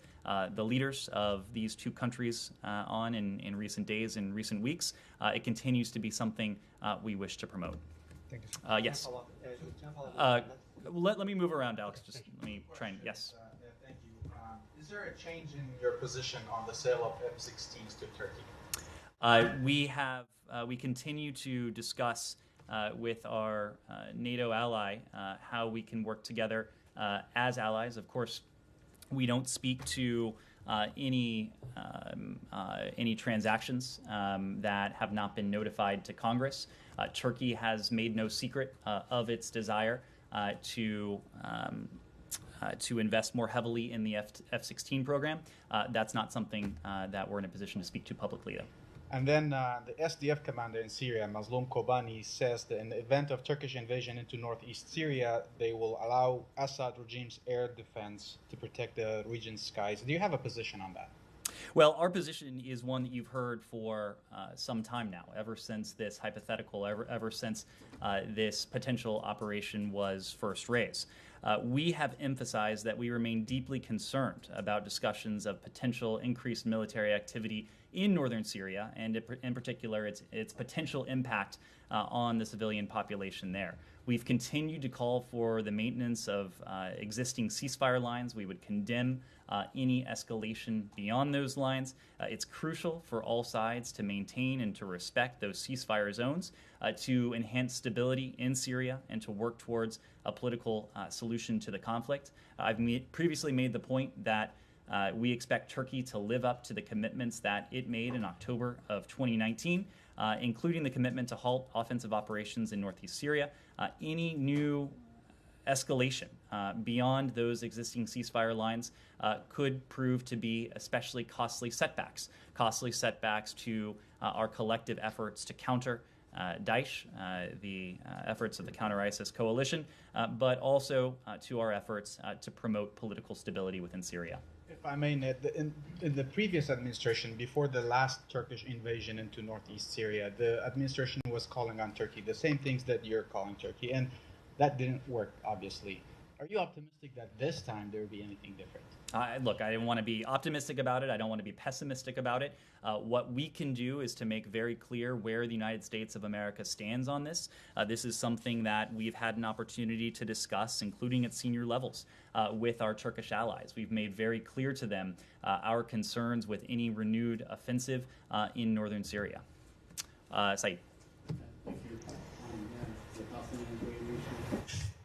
the leaders of these two countries on in recent days and recent weeks. It continues to be something we wish to promote. Thank you. Yes. Let me move around, Alex. Just let me try and, yes. Thank you. Is there a change in your position on the sale of F-16s to Turkey? We continue to discuss with our NATO ally how we can work together as allies. Of course, we don't speak to any transactions that have not been notified to Congress. Turkey has made no secret of its desire to invest more heavily in the F-16 program. That's not something that we're in a position to speak to publicly, though. And then the SDF commander in Syria, Mazloum Kobani, says that in the event of Turkish invasion into northeast Syria, they will allow Assad regime's air defense to protect the region's skies. Do you have a position on that? Well, our position is one that you've heard for some time now, ever since this hypothetical, ever since this potential operation was first raised. We have emphasized that we remain deeply concerned about discussions of potential increased military activity in northern Syria, and in particular its potential impact on the civilian population there. We've continued to call for the maintenance of existing ceasefire lines. We would condemn any escalation beyond those lines. It's crucial for all sides to maintain and to respect those ceasefire zones to enhance stability in Syria and to work towards a political solution to the conflict. I've previously made the point that we expect Turkey to live up to the commitments that it made in October of 2019, including the commitment to halt offensive operations in northeast Syria. Any new escalation beyond those existing ceasefire lines could prove to be especially costly setbacks to our collective efforts to counter Daesh, the efforts of the counter-ISIS coalition, but also to our efforts to promote political stability within Syria. If I may, Ned, in the previous administration, before the last Turkish invasion into northeast Syria, the administration was calling on Turkey the same things that you're calling Turkey, and that didn't work, obviously. Are you optimistic that this time there will be anything different? Look, I don't want to be optimistic about it. I don't want to be pessimistic about it. What we can do is to make very clear where the United States of America stands on this. This is something that we've had an opportunity to discuss, including at senior levels, with our Turkish allies. We've made very clear to them our concerns with any renewed offensive in northern Syria. Saeed.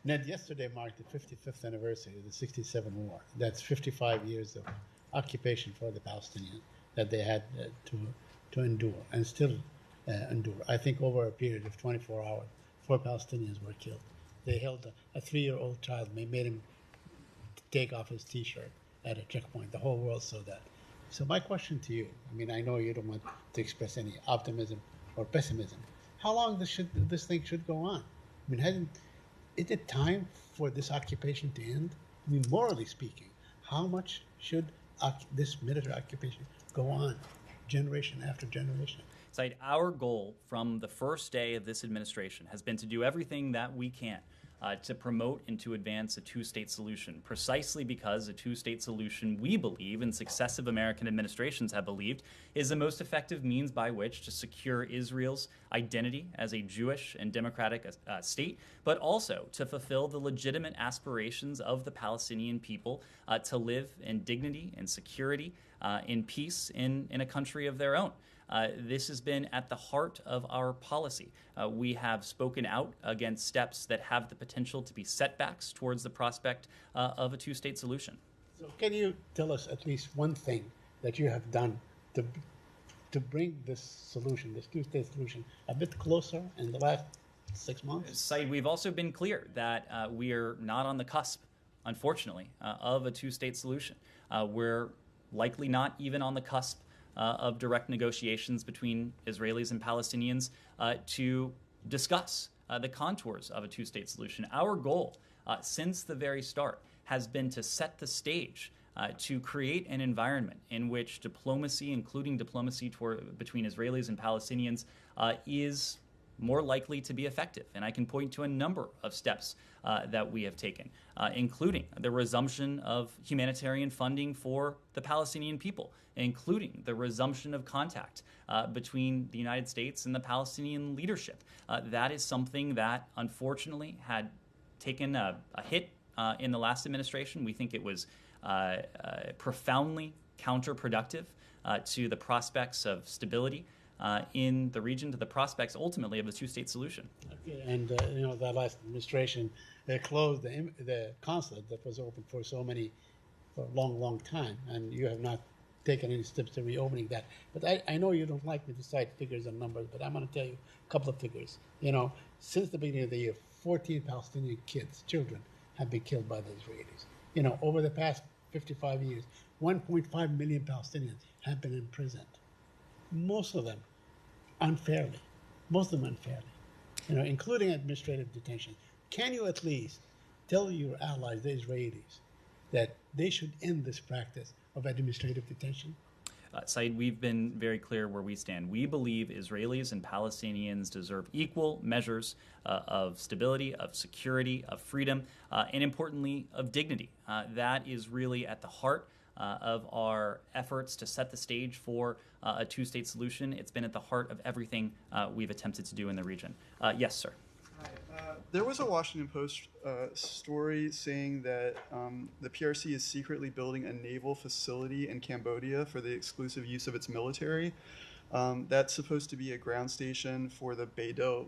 Ned, yesterday marked the 55th anniversary of the 67 war. That's 55 years of occupation for the Palestinians that they had to endure and still endure. I think over a period of 24 hours, 4 Palestinians were killed. They held a 3-year-old child, made him take off his T-shirt at a checkpoint. The whole world saw that. So my question to you, I mean, I know you don't want to express any optimism or pessimism. How long this thing should go on? I mean, is it time for this occupation to end? I mean, morally speaking, how much should this military occupation go on, generation after generation? Said, our goal from the first day of this administration has been to do everything that we can to promote and to advance a two-state solution, precisely because a two-state solution, we believe, and successive American administrations have believed, is the most effective means by which to secure Israel's identity as a Jewish and democratic state, but also to fulfill the legitimate aspirations of the Palestinian people to live in dignity and security, in peace in a country of their own. This has been at the heart of our policy. We have spoken out against steps that have the potential to be setbacks towards the prospect of a two-state solution. So can you tell us at least one thing that you have done to bring this solution, this two-state solution, a bit closer in the last 6 months? Said, we've also been clear that we are not on the cusp, unfortunately, of a two-state solution. We're likely not even on the cusp of direct negotiations between Israelis and Palestinians to discuss the contours of a two-state solution. Our goal since the very start has been to set the stage to create an environment in which diplomacy, including diplomacy between Israelis and Palestinians, is more likely to be effective. And I can point to a number of steps that we have taken, including the resumption of humanitarian funding for the Palestinian people, including the resumption of contact between the United States and the Palestinian leadership. That is something that, unfortunately, had taken a hit in the last administration. We think it was profoundly counterproductive to the prospects of stability in the region, to the prospects ultimately of a two-state solution. Okay. And that last administration closed the consulate that was open for a long time, and you have not taken any steps to reopening that. But I know you don't like me to cite figures and numbers, but I'm going to tell you a couple of figures. Since the beginning of the year, 14 Palestinian children, have been killed by the Israelis. Over the past 55 years, 1.5 million Palestinians have been imprisoned. Most of them unfairly, including administrative detention. Can you at least tell your allies, the Israelis, that they should end this practice of administrative detention? Said, we've been very clear where we stand. We believe Israelis and Palestinians deserve equal measures of stability, of security, of freedom, and importantly, of dignity. That is really at the heart of our efforts to set the stage for a two-state solution. It's been at the heart of everything we've attempted to do in the region. Yes, sir. There was a Washington Post story saying that the PRC is secretly building a naval facility in Cambodia for the exclusive use of its military. That's supposed to be a ground station for the Beidou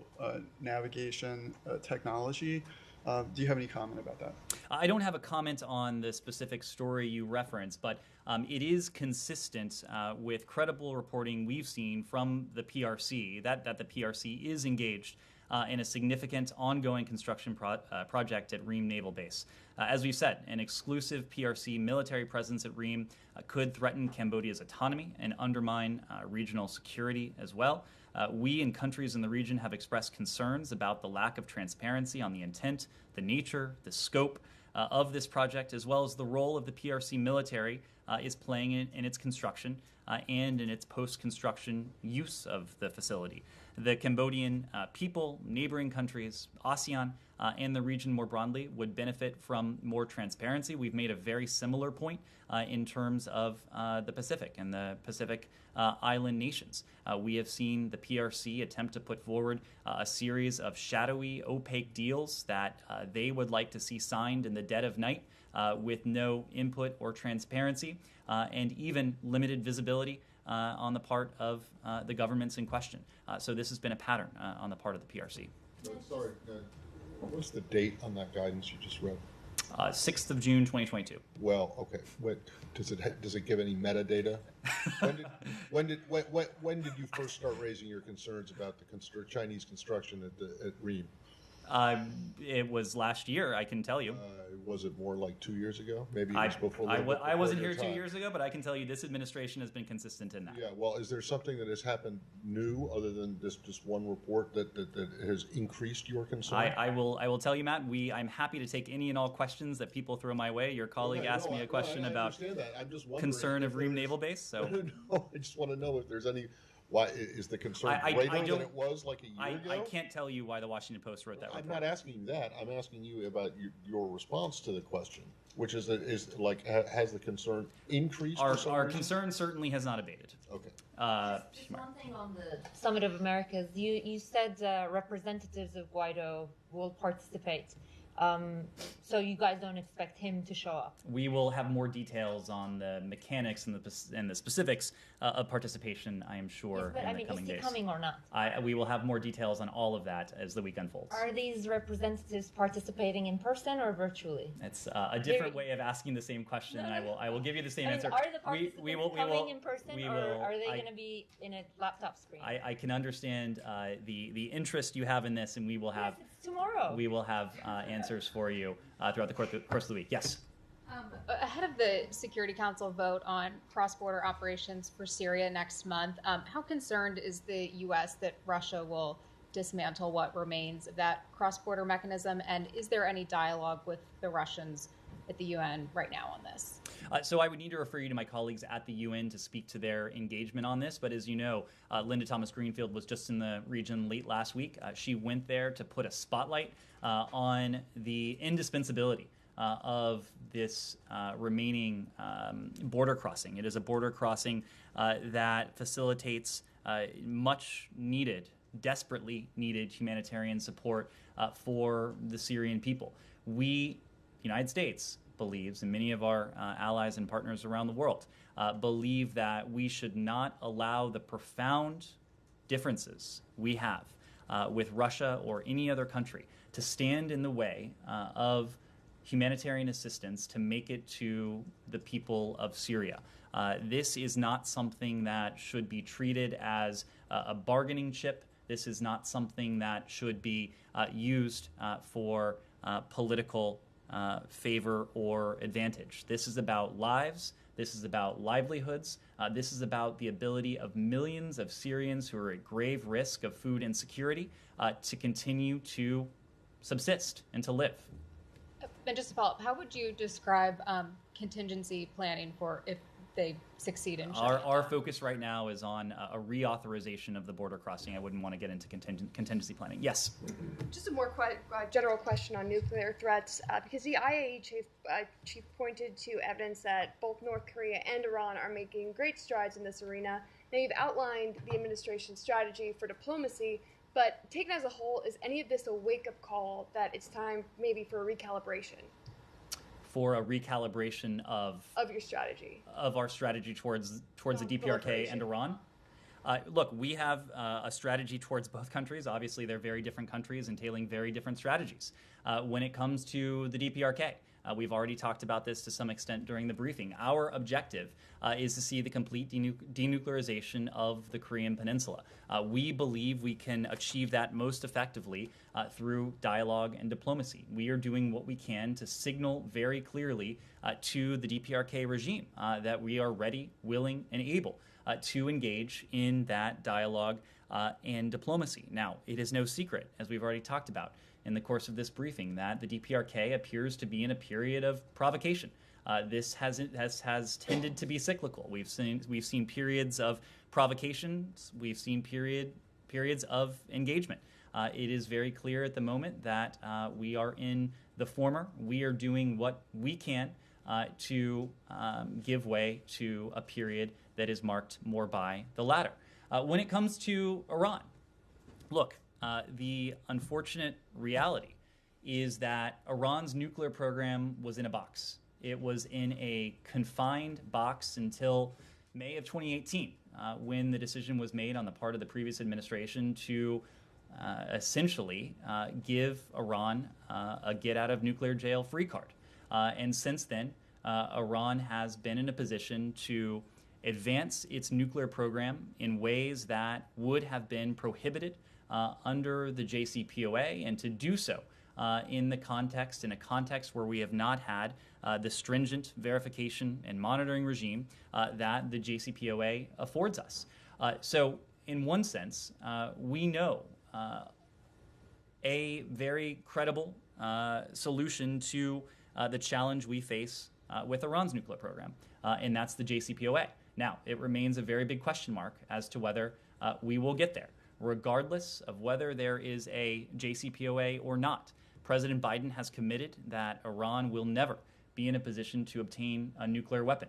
navigation technology. Do you have any comment about that? I don't have a comment on the specific story you referenced, but it is consistent with credible reporting we've seen from the PRC that the PRC is engaged in a significant ongoing construction project at Ream Naval Base. As we've said, an exclusive PRC military presence at Ream could threaten Cambodia's autonomy and undermine regional security as well. We and countries in the region have expressed concerns about the lack of transparency on the intent, the nature, the scope of this project, as well as the role of the PRC military is playing in its construction and in its post-construction use of the facility. The Cambodian people, neighboring countries, ASEAN, and the region more broadly would benefit from more transparency. We've made a very similar point in terms of the Pacific and the Pacific island nations. We have seen the PRC attempt to put forward a series of shadowy, opaque deals that they would like to see signed in the dead of night with no input or transparency and even limited visibility on the part of the governments in question. So this has been a pattern on the part of the PRC. Sorry, what's the date on that guidance you just read? 6th of June, 2022. Well, okay. What does it give any metadata? When did you first start raising your concerns about the Chinese construction at Ream? It was last year, I can tell you. Was it more like 2 years ago? Maybe it was before. I wasn't here 2 years ago, but I can tell you this administration has been consistent in that. Yeah, well, is there something that has happened new other than this just one report that has increased your concern? I will tell you, Matt, I'm happy to take any and all questions that people throw my way. Your colleague asked me a question about concern of Ream Naval Base. So no, I just want to know if there's any. Why is the concern greater than it was like a year ago? I can't tell you why the Washington Post wrote that report. I'm not asking you that. I'm asking you about your response to the question, which is has the concern increased? Our concern certainly has not abated. Okay. Just one thing on the Summit of Americas. You said representatives of Guaido will participate. So you guys don't expect him to show up? We will have more details on the mechanics and the specifics of participation, I am sure, in the coming days. Is he coming or not? We will have more details on all of that as the week unfolds. Are these representatives participating in person or virtually? It's a different way of asking the same question, and I will give you the same answer. Are the participants coming in person, or are they going to be in a laptop screen? I can understand the interest you have in this, and we will have tomorrow. We will have answers for you throughout the course of the week. Yes. Ahead of the Security Council vote on cross-border operations for Syria next month, how concerned is the U.S. that Russia will dismantle what remains of that cross-border mechanism, and is there any dialogue with the Russians at the UN right now on this? So I would need to refer you to my colleagues at the UN to speak to their engagement on this. But as you know, Linda Thomas-Greenfield was just in the region late last week. She went there to put a spotlight on the indispensability of this remaining border crossing. It is a border crossing that facilitates much needed, desperately needed humanitarian support for the Syrian people. We, United States, believes, and many of our allies and partners around the world believe that we should not allow the profound differences we have with Russia or any other country to stand in the way of humanitarian assistance to make it to the people of Syria. This is not something that should be treated as a bargaining chip. This is not something that should be used for political favor or advantage. This is about lives. This is about livelihoods. This is about the ability of millions of Syrians who are at grave risk of food insecurity to continue to subsist and to live. And just to follow up, how would you describe contingency planning for if they succeed in shutting Our focus right now is on a reauthorization of the border crossing. I wouldn't want to get into contingency planning. Yes? Just a more general question on nuclear threats, because the IAEA chief pointed to evidence that both North Korea and Iran are making great strides in this arena. Now, you've outlined the administration's strategy for diplomacy, but taken as a whole, is any of this a wake-up call that it's time maybe for a recalibration? For a recalibration of your strategy, of our strategy towards the DPRK and Iran. Look, we have a strategy towards both countries. Obviously, they're very different countries entailing very different strategies. When it comes to the DPRK, we've already talked about this to some extent during the briefing. Our objective is to see the complete denuclearization of the Korean Peninsula. We believe we can achieve that most effectively through dialogue and diplomacy. We are doing what we can to signal very clearly to the DPRK regime that we are ready, willing, and able to engage in that dialogue and diplomacy. Now, it is no secret, as we've already talked about in the course of this briefing, that the DPRK appears to be in a period of provocation. This has tended to be cyclical. We've seen periods of provocations. We've seen periods of engagement. It is very clear at the moment that we are in the former. We are doing what we can to give way to a period that is marked more by the latter. When it comes to Iran, look, the unfortunate reality is that Iran's nuclear program was in a box. It was in a confined box until May of 2018, when the decision was made on the part of the previous administration to essentially give Iran a get-out-of-nuclear-jail-free card. And since then, Iran has been in a position to advance its nuclear program in ways that would have been prohibited under the JCPOA, and to do so in a context where we have not had the stringent verification and monitoring regime that the JCPOA affords us. So in one sense, we know a very credible solution to the challenge we face with Iran's nuclear program, and that's the JCPOA. Now, it remains a very big question mark as to whether we will get there, regardless of whether there is a JCPOA or not. President Biden has committed that Iran will never be in a position to obtain a nuclear weapon.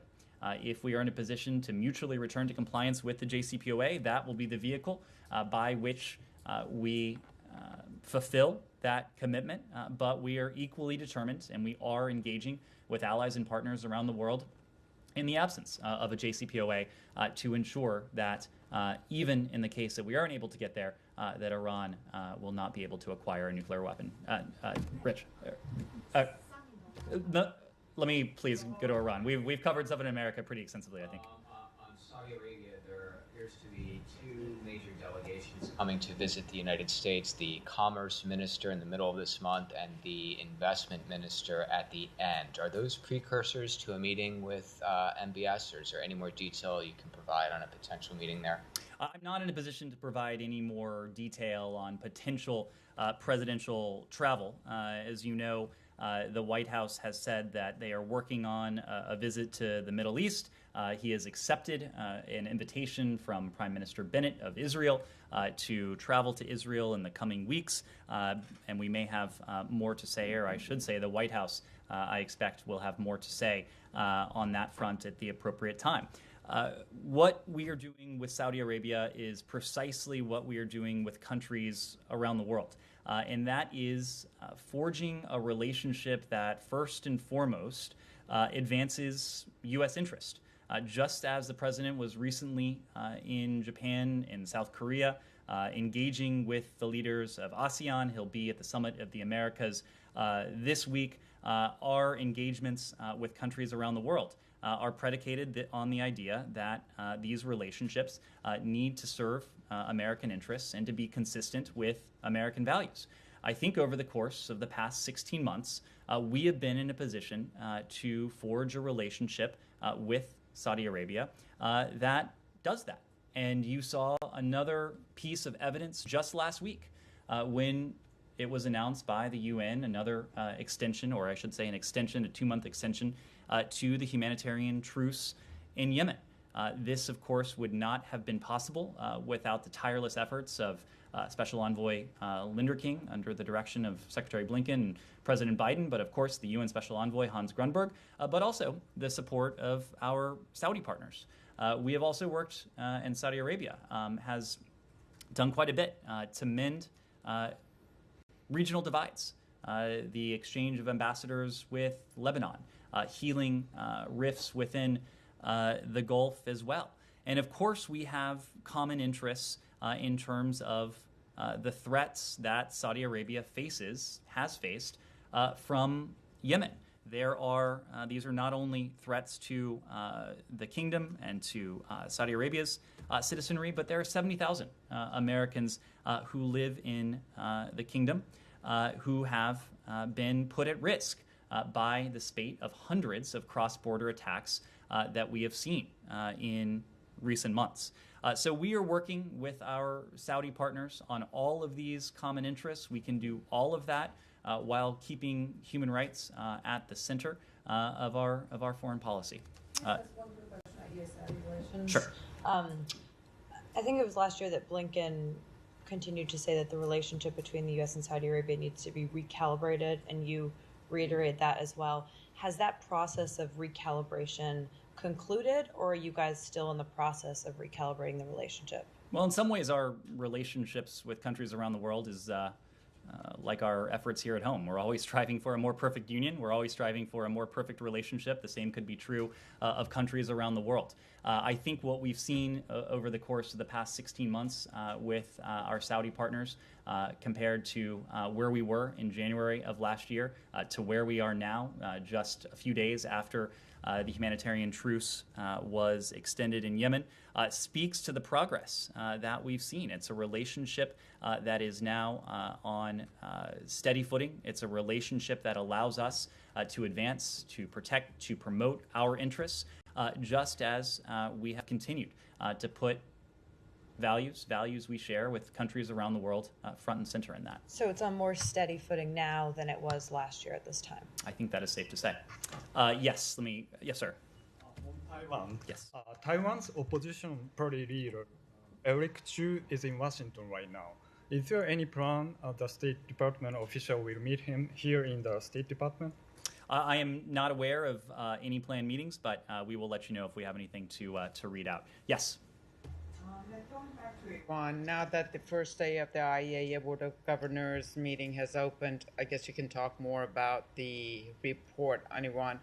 If we are in a position to mutually return to compliance with the JCPOA, that will be the vehicle by which we fulfill that commitment. But we are equally determined, and we are engaging with allies and partners around the world in the absence of a JCPOA to ensure that even in the case that we aren't able to get there, that Iran will not be able to acquire a nuclear weapon. Rich, let me please go to Iran. We've covered stuff in America pretty extensively, I think. On Saudi Arabia, there appears to be two major delegations coming to visit the United States, the Commerce Minister in the middle of this month and the Investment Minister at the end. Are those precursors to a meeting with MBS, or is there any more detail you can provide on a potential meeting there? I'm not in a position to provide any more detail on potential presidential travel. As you know, the White House has said that they are working on a visit to the Middle East. He has accepted an invitation from Prime Minister Bennett of Israel to travel to Israel in the coming weeks, and we may have more to say, or I should say the White House, I expect, will have more to say on that front at the appropriate time. What we are doing with Saudi Arabia is precisely what we are doing with countries around the world, and that is forging a relationship that first and foremost advances U.S. interest. Just as the president was recently in Japan and South Korea, engaging with the leaders of ASEAN, he'll be at the Summit of the Americas this week. Our engagements with countries around the world are predicated on the idea that these relationships need to serve American interests and to be consistent with American values. I think over the course of the past 16 months, we have been in a position to forge a relationship with Saudi Arabia that does that. And you saw another piece of evidence just last week when it was announced by the UN, another extension, or I should say an extension, a 2-month extension to the humanitarian truce in Yemen. This, of course, would not have been possible without the tireless efforts of Special Envoy Linda King under the direction of Secretary Blinken and President Biden, but of course the UN Special Envoy Hans Grunberg, but also the support of our Saudi partners. We have also worked, and Saudi Arabia has done quite a bit to mend regional divides, the exchange of ambassadors with Lebanon, healing rifts within the Gulf as well. And of course, we have common interests in terms of the threats that Saudi Arabia has faced from Yemen. These are not only threats to the kingdom and to Saudi Arabia's citizenry, but there are 70,000 Americans who live in the kingdom who have been put at risk by the spate of hundreds of cross-border attacks that we have seen in recent months. So we are working with our Saudi partners on all of these common interests. We can do all of that while keeping human rights at the center of our foreign policy. One quick question on U.S.-Saudi relations. Sure. I think it was last year that Blinken continued to say that the relationship between the U.S. and Saudi Arabia needs to be recalibrated, and you reiterated that as well. Has that process of recalibration concluded, or are you guys still in the process of recalibrating the relationship? Well, in some ways, our relationships with countries around the world is like our efforts here at home. We're always striving for a more perfect union. We're always striving for a more perfect relationship. The same could be true of countries around the world. I think what we've seen over the course of the past 16 months with our Saudi partners compared to where we were in January of last year to where we are now, just a few days after the humanitarian truce was extended in Yemen, speaks to the progress that we've seen. It's a relationship that is now on steady footing. It's a relationship that allows us to advance, to protect, to promote our interests, just as we have continued to put values we share with countries around the world front and center in that. So it's on more steady footing now than it was last year at this time. I think that is safe to say. Yes, yes, sir. Taiwan. Yes. Taiwan's opposition party leader, Eric Chu, is in Washington right now. Is there any plan the State Department official will meet him here in the State Department? I am not aware of any planned meetings, but we will let you know if we have anything to read out. Yes. Going back to Iran, now that the first day of the IAEA Board of Governors meeting has opened, I guess you can talk more about the report on Iran.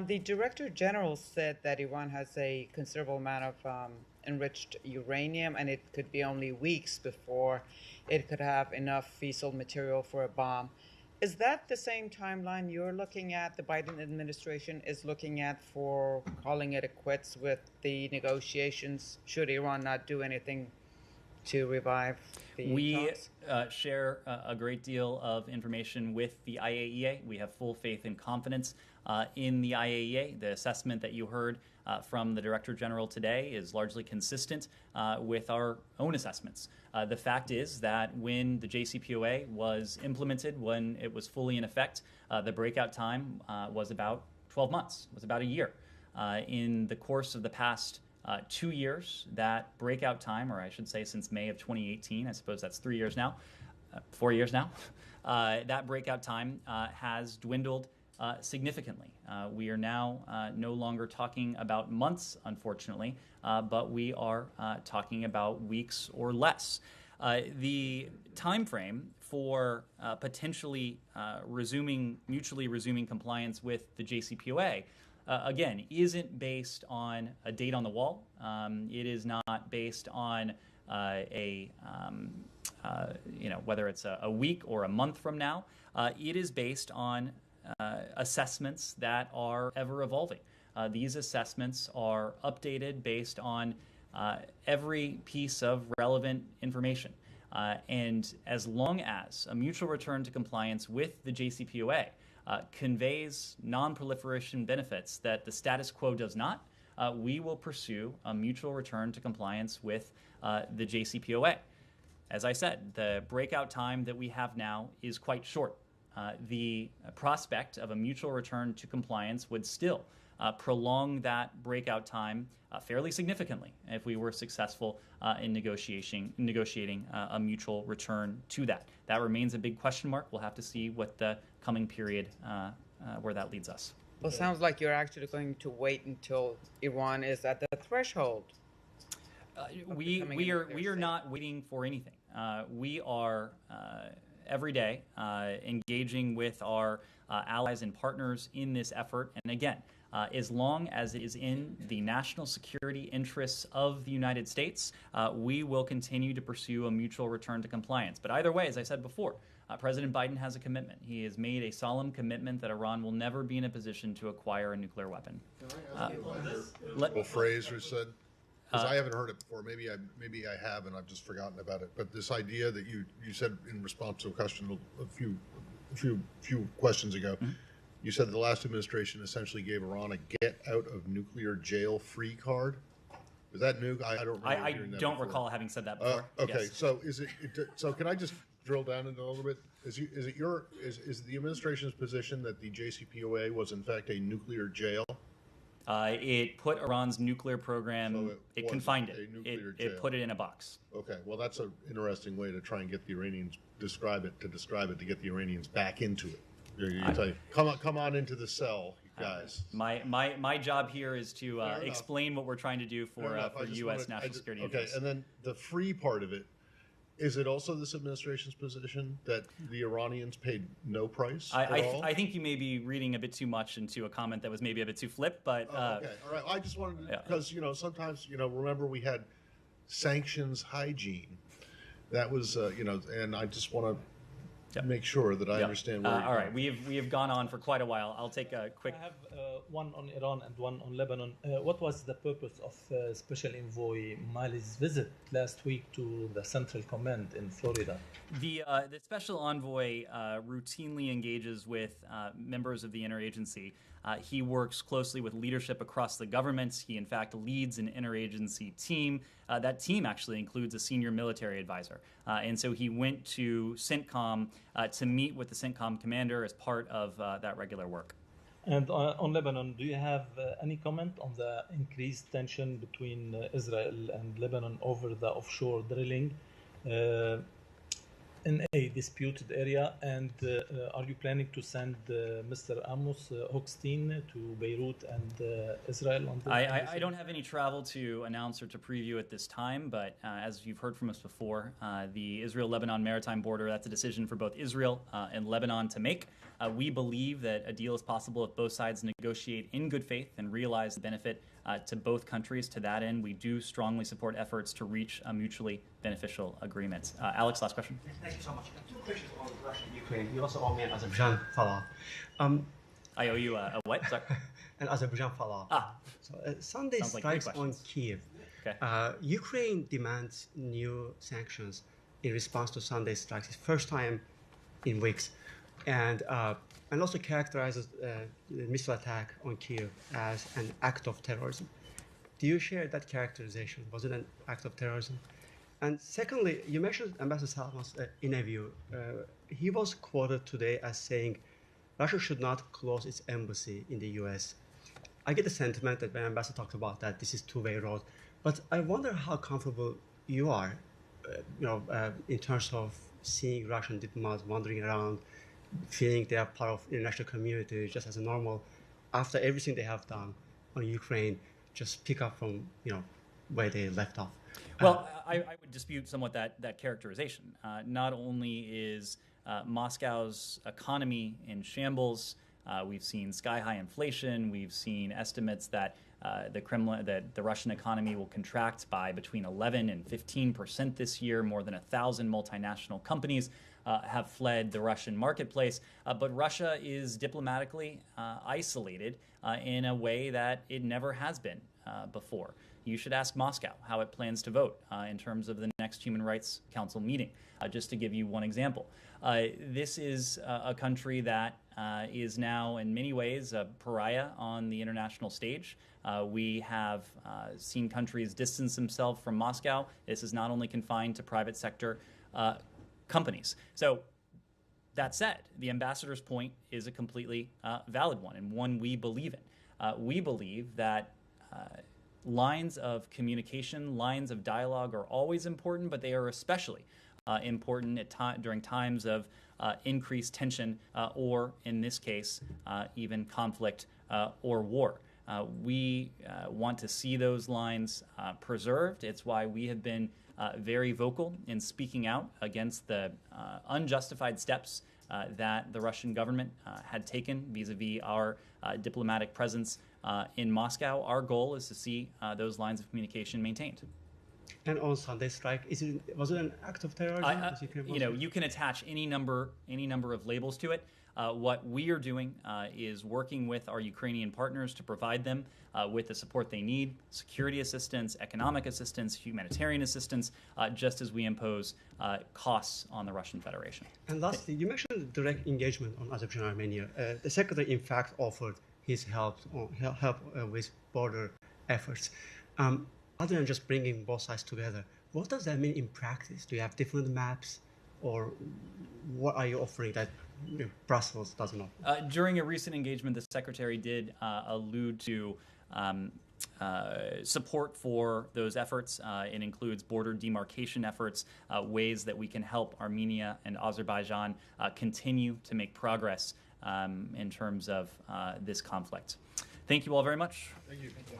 The Director General said that Iran has a considerable amount of enriched uranium, and it could be only weeks before it could have enough fissile material for a bomb. Is that the same timeline you're looking at, the Biden administration is looking at for calling it a quits with the negotiations, should Iran not do anything to revive the talks? Share a great deal of information with the IAEA. We have full faith and confidence in the IAEA. The assessment that you heard from the Director General today is largely consistent with our own assessments. The fact is that when the JCPOA was implemented, when it was fully in effect, the breakout time was about 12 months, was about a year. In the course of the past 2 years, that breakout time, or I should say since May of 2018, I suppose that's 3 years now, 4 years now, that breakout time has dwindled significantly. We are now no longer talking about months, unfortunately, but we are talking about weeks or less. The time frame for potentially mutually resuming compliance with the JCPOA, again, isn't based on a date on the wall. It is not based on whether it's a week or a month from now. It is based on assessments that are ever evolving. These assessments are updated based on every piece of relevant information. And as long as a mutual return to compliance with the JCPOA conveys non-proliferation benefits that the status quo does not, we will pursue a mutual return to compliance with the JCPOA. As I said, the breakout time that we have now is quite short. The prospect of a mutual return to compliance would still prolong that breakout time fairly significantly if we were successful in negotiating a mutual return to that. That remains a big question mark. We'll have to see what the coming period, where that leads us. Well, it sounds like you're actually going to wait until Iran is at the threshold. We are not waiting for anything. We are every day engaging with our allies and partners in this effort. And again, as long as it is in the national security interests of the United States, we will continue to pursue a mutual return to compliance. But either way, as I said before, President Biden has a commitment. He has made a solemn commitment that Iran will never be in a position to acquire a nuclear weapon. Phrase was said, because I haven't heard it before. Maybe I have, and I've just forgotten about it. But this idea that you said in response to a question a few questions ago, you said the last administration essentially gave Iran a get out of nuclear jail free card. Is that new? I don't remember hearing that I don't before. recall having said that before. Okay, Yes. so so can I just drill down into a little bit? Is the administration's position that the JCPOA was in fact a nuclear jail? It put Iran's nuclear program, it confined it. It put it in a box. Okay, well, that's an interesting way to try and get the Iranians to describe it, to get the Iranians back into it. You tell you, come on into the cell, you guys. My job here is to explain what we're trying to do for U.S. national security interests. Okay, and then the free part of it Is it also this administration's position that the Iranians paid no price at all? I think you may be reading a bit too much into a comment that was maybe a bit too flip, but... okay, all right. I just wanted to, because, sometimes, remember we had sanctions hygiene. That was, and I just want to make sure that I understand where all right, we have gone on for quite a while. I'll take a quick... I have one on Iran and one on Lebanon. What was the purpose of Special Envoy Mali's visit last week to the Central Command in Florida? The Special Envoy routinely engages with members of the interagency. He works closely with leadership across the government. He, in fact, leads an interagency team. That team actually includes a senior military advisor. And so he went to CENTCOM to meet with the CENTCOM commander as part of that regular work. And on Lebanon, do you have any comment on the increased tension between Israel and Lebanon over the offshore drilling in a disputed area? And are you planning to send Mr. Amos Hochstein to Beirut and Israel on this? I don't have any travel to announce or to preview at this time, but as you've heard from us before, the Israel-Lebanon maritime border, that's a decision for both Israel and Lebanon to make. We believe that a deal is possible if both sides negotiate in good faith and realize the benefit to both countries. To that end, we do strongly support efforts to reach a mutually beneficial agreement. Alex, last question. Thank you so much. Two questions on Russia and Ukraine. You also owe me an Azerbaijan follow-up. I owe you a what? Sorry? An Azerbaijan follow-up. So, Sunday strikes on Kiev. Okay. Ukraine demands new sanctions in response to Sunday strikes. It's first time in weeks. And also characterizes the missile attack on Kiev as an act of terrorism. Do you share that characterization? Was it an act of terrorism? And secondly, you mentioned Ambassador Salman's interview. He was quoted today as saying Russia should not close its embassy in the U.S. I get the sentiment that when Ambassador talked about that, this is two-way road. But I wonder how comfortable you are, in terms of seeing Russian diplomats wandering around, feeling they are part of the international community just as a normal, after everything they have done on Ukraine, just pick up from where they left off. Well, I would dispute somewhat that characterization. Not only is Moscow's economy in shambles, we've seen sky-high inflation, we've seen estimates that the Russian economy will contract by between 11 and 15% this year. More than 1,000 multinational companies have fled the Russian marketplace. But Russia is diplomatically isolated in a way that it never has been before. You should ask Moscow how it plans to vote in terms of the next Human Rights Council meeting, just to give you one example. This is a country that is now in many ways a pariah on the international stage. We have seen countries distance themselves from Moscow. This is not only confined to private sector companies. So that said, the ambassador's point is a completely valid one, and one we believe in. We believe that lines of communication, lines of dialogue are always important, but they are especially important during times of increased tension or, in this case, even conflict or war. We want to see those lines preserved. It's why we have been very vocal in speaking out against the unjustified steps that the Russian government had taken vis-a-vis our diplomatic presence in Moscow. Our goal is to see those lines of communication maintained. And on Sunday strike, was it an act of terrorism? You can attach any number of labels to it. What we are doing is working with our Ukrainian partners to provide them with the support they need: security assistance, economic assistance, humanitarian assistance, just as we impose costs on the Russian Federation. And lastly, you mentioned direct engagement on Azerbaijan and Armenia. The secretary, in fact, offered his help with border efforts. Other than just bringing both sides together, what does that mean in practice? Do you have different maps, or what are you offering that Brussels doesn't offer? During a recent engagement, the secretary did allude to support for those efforts. It includes border demarcation efforts, ways that we can help Armenia and Azerbaijan continue to make progress in terms of this conflict. Thank you all very much. Thank you. Thank you.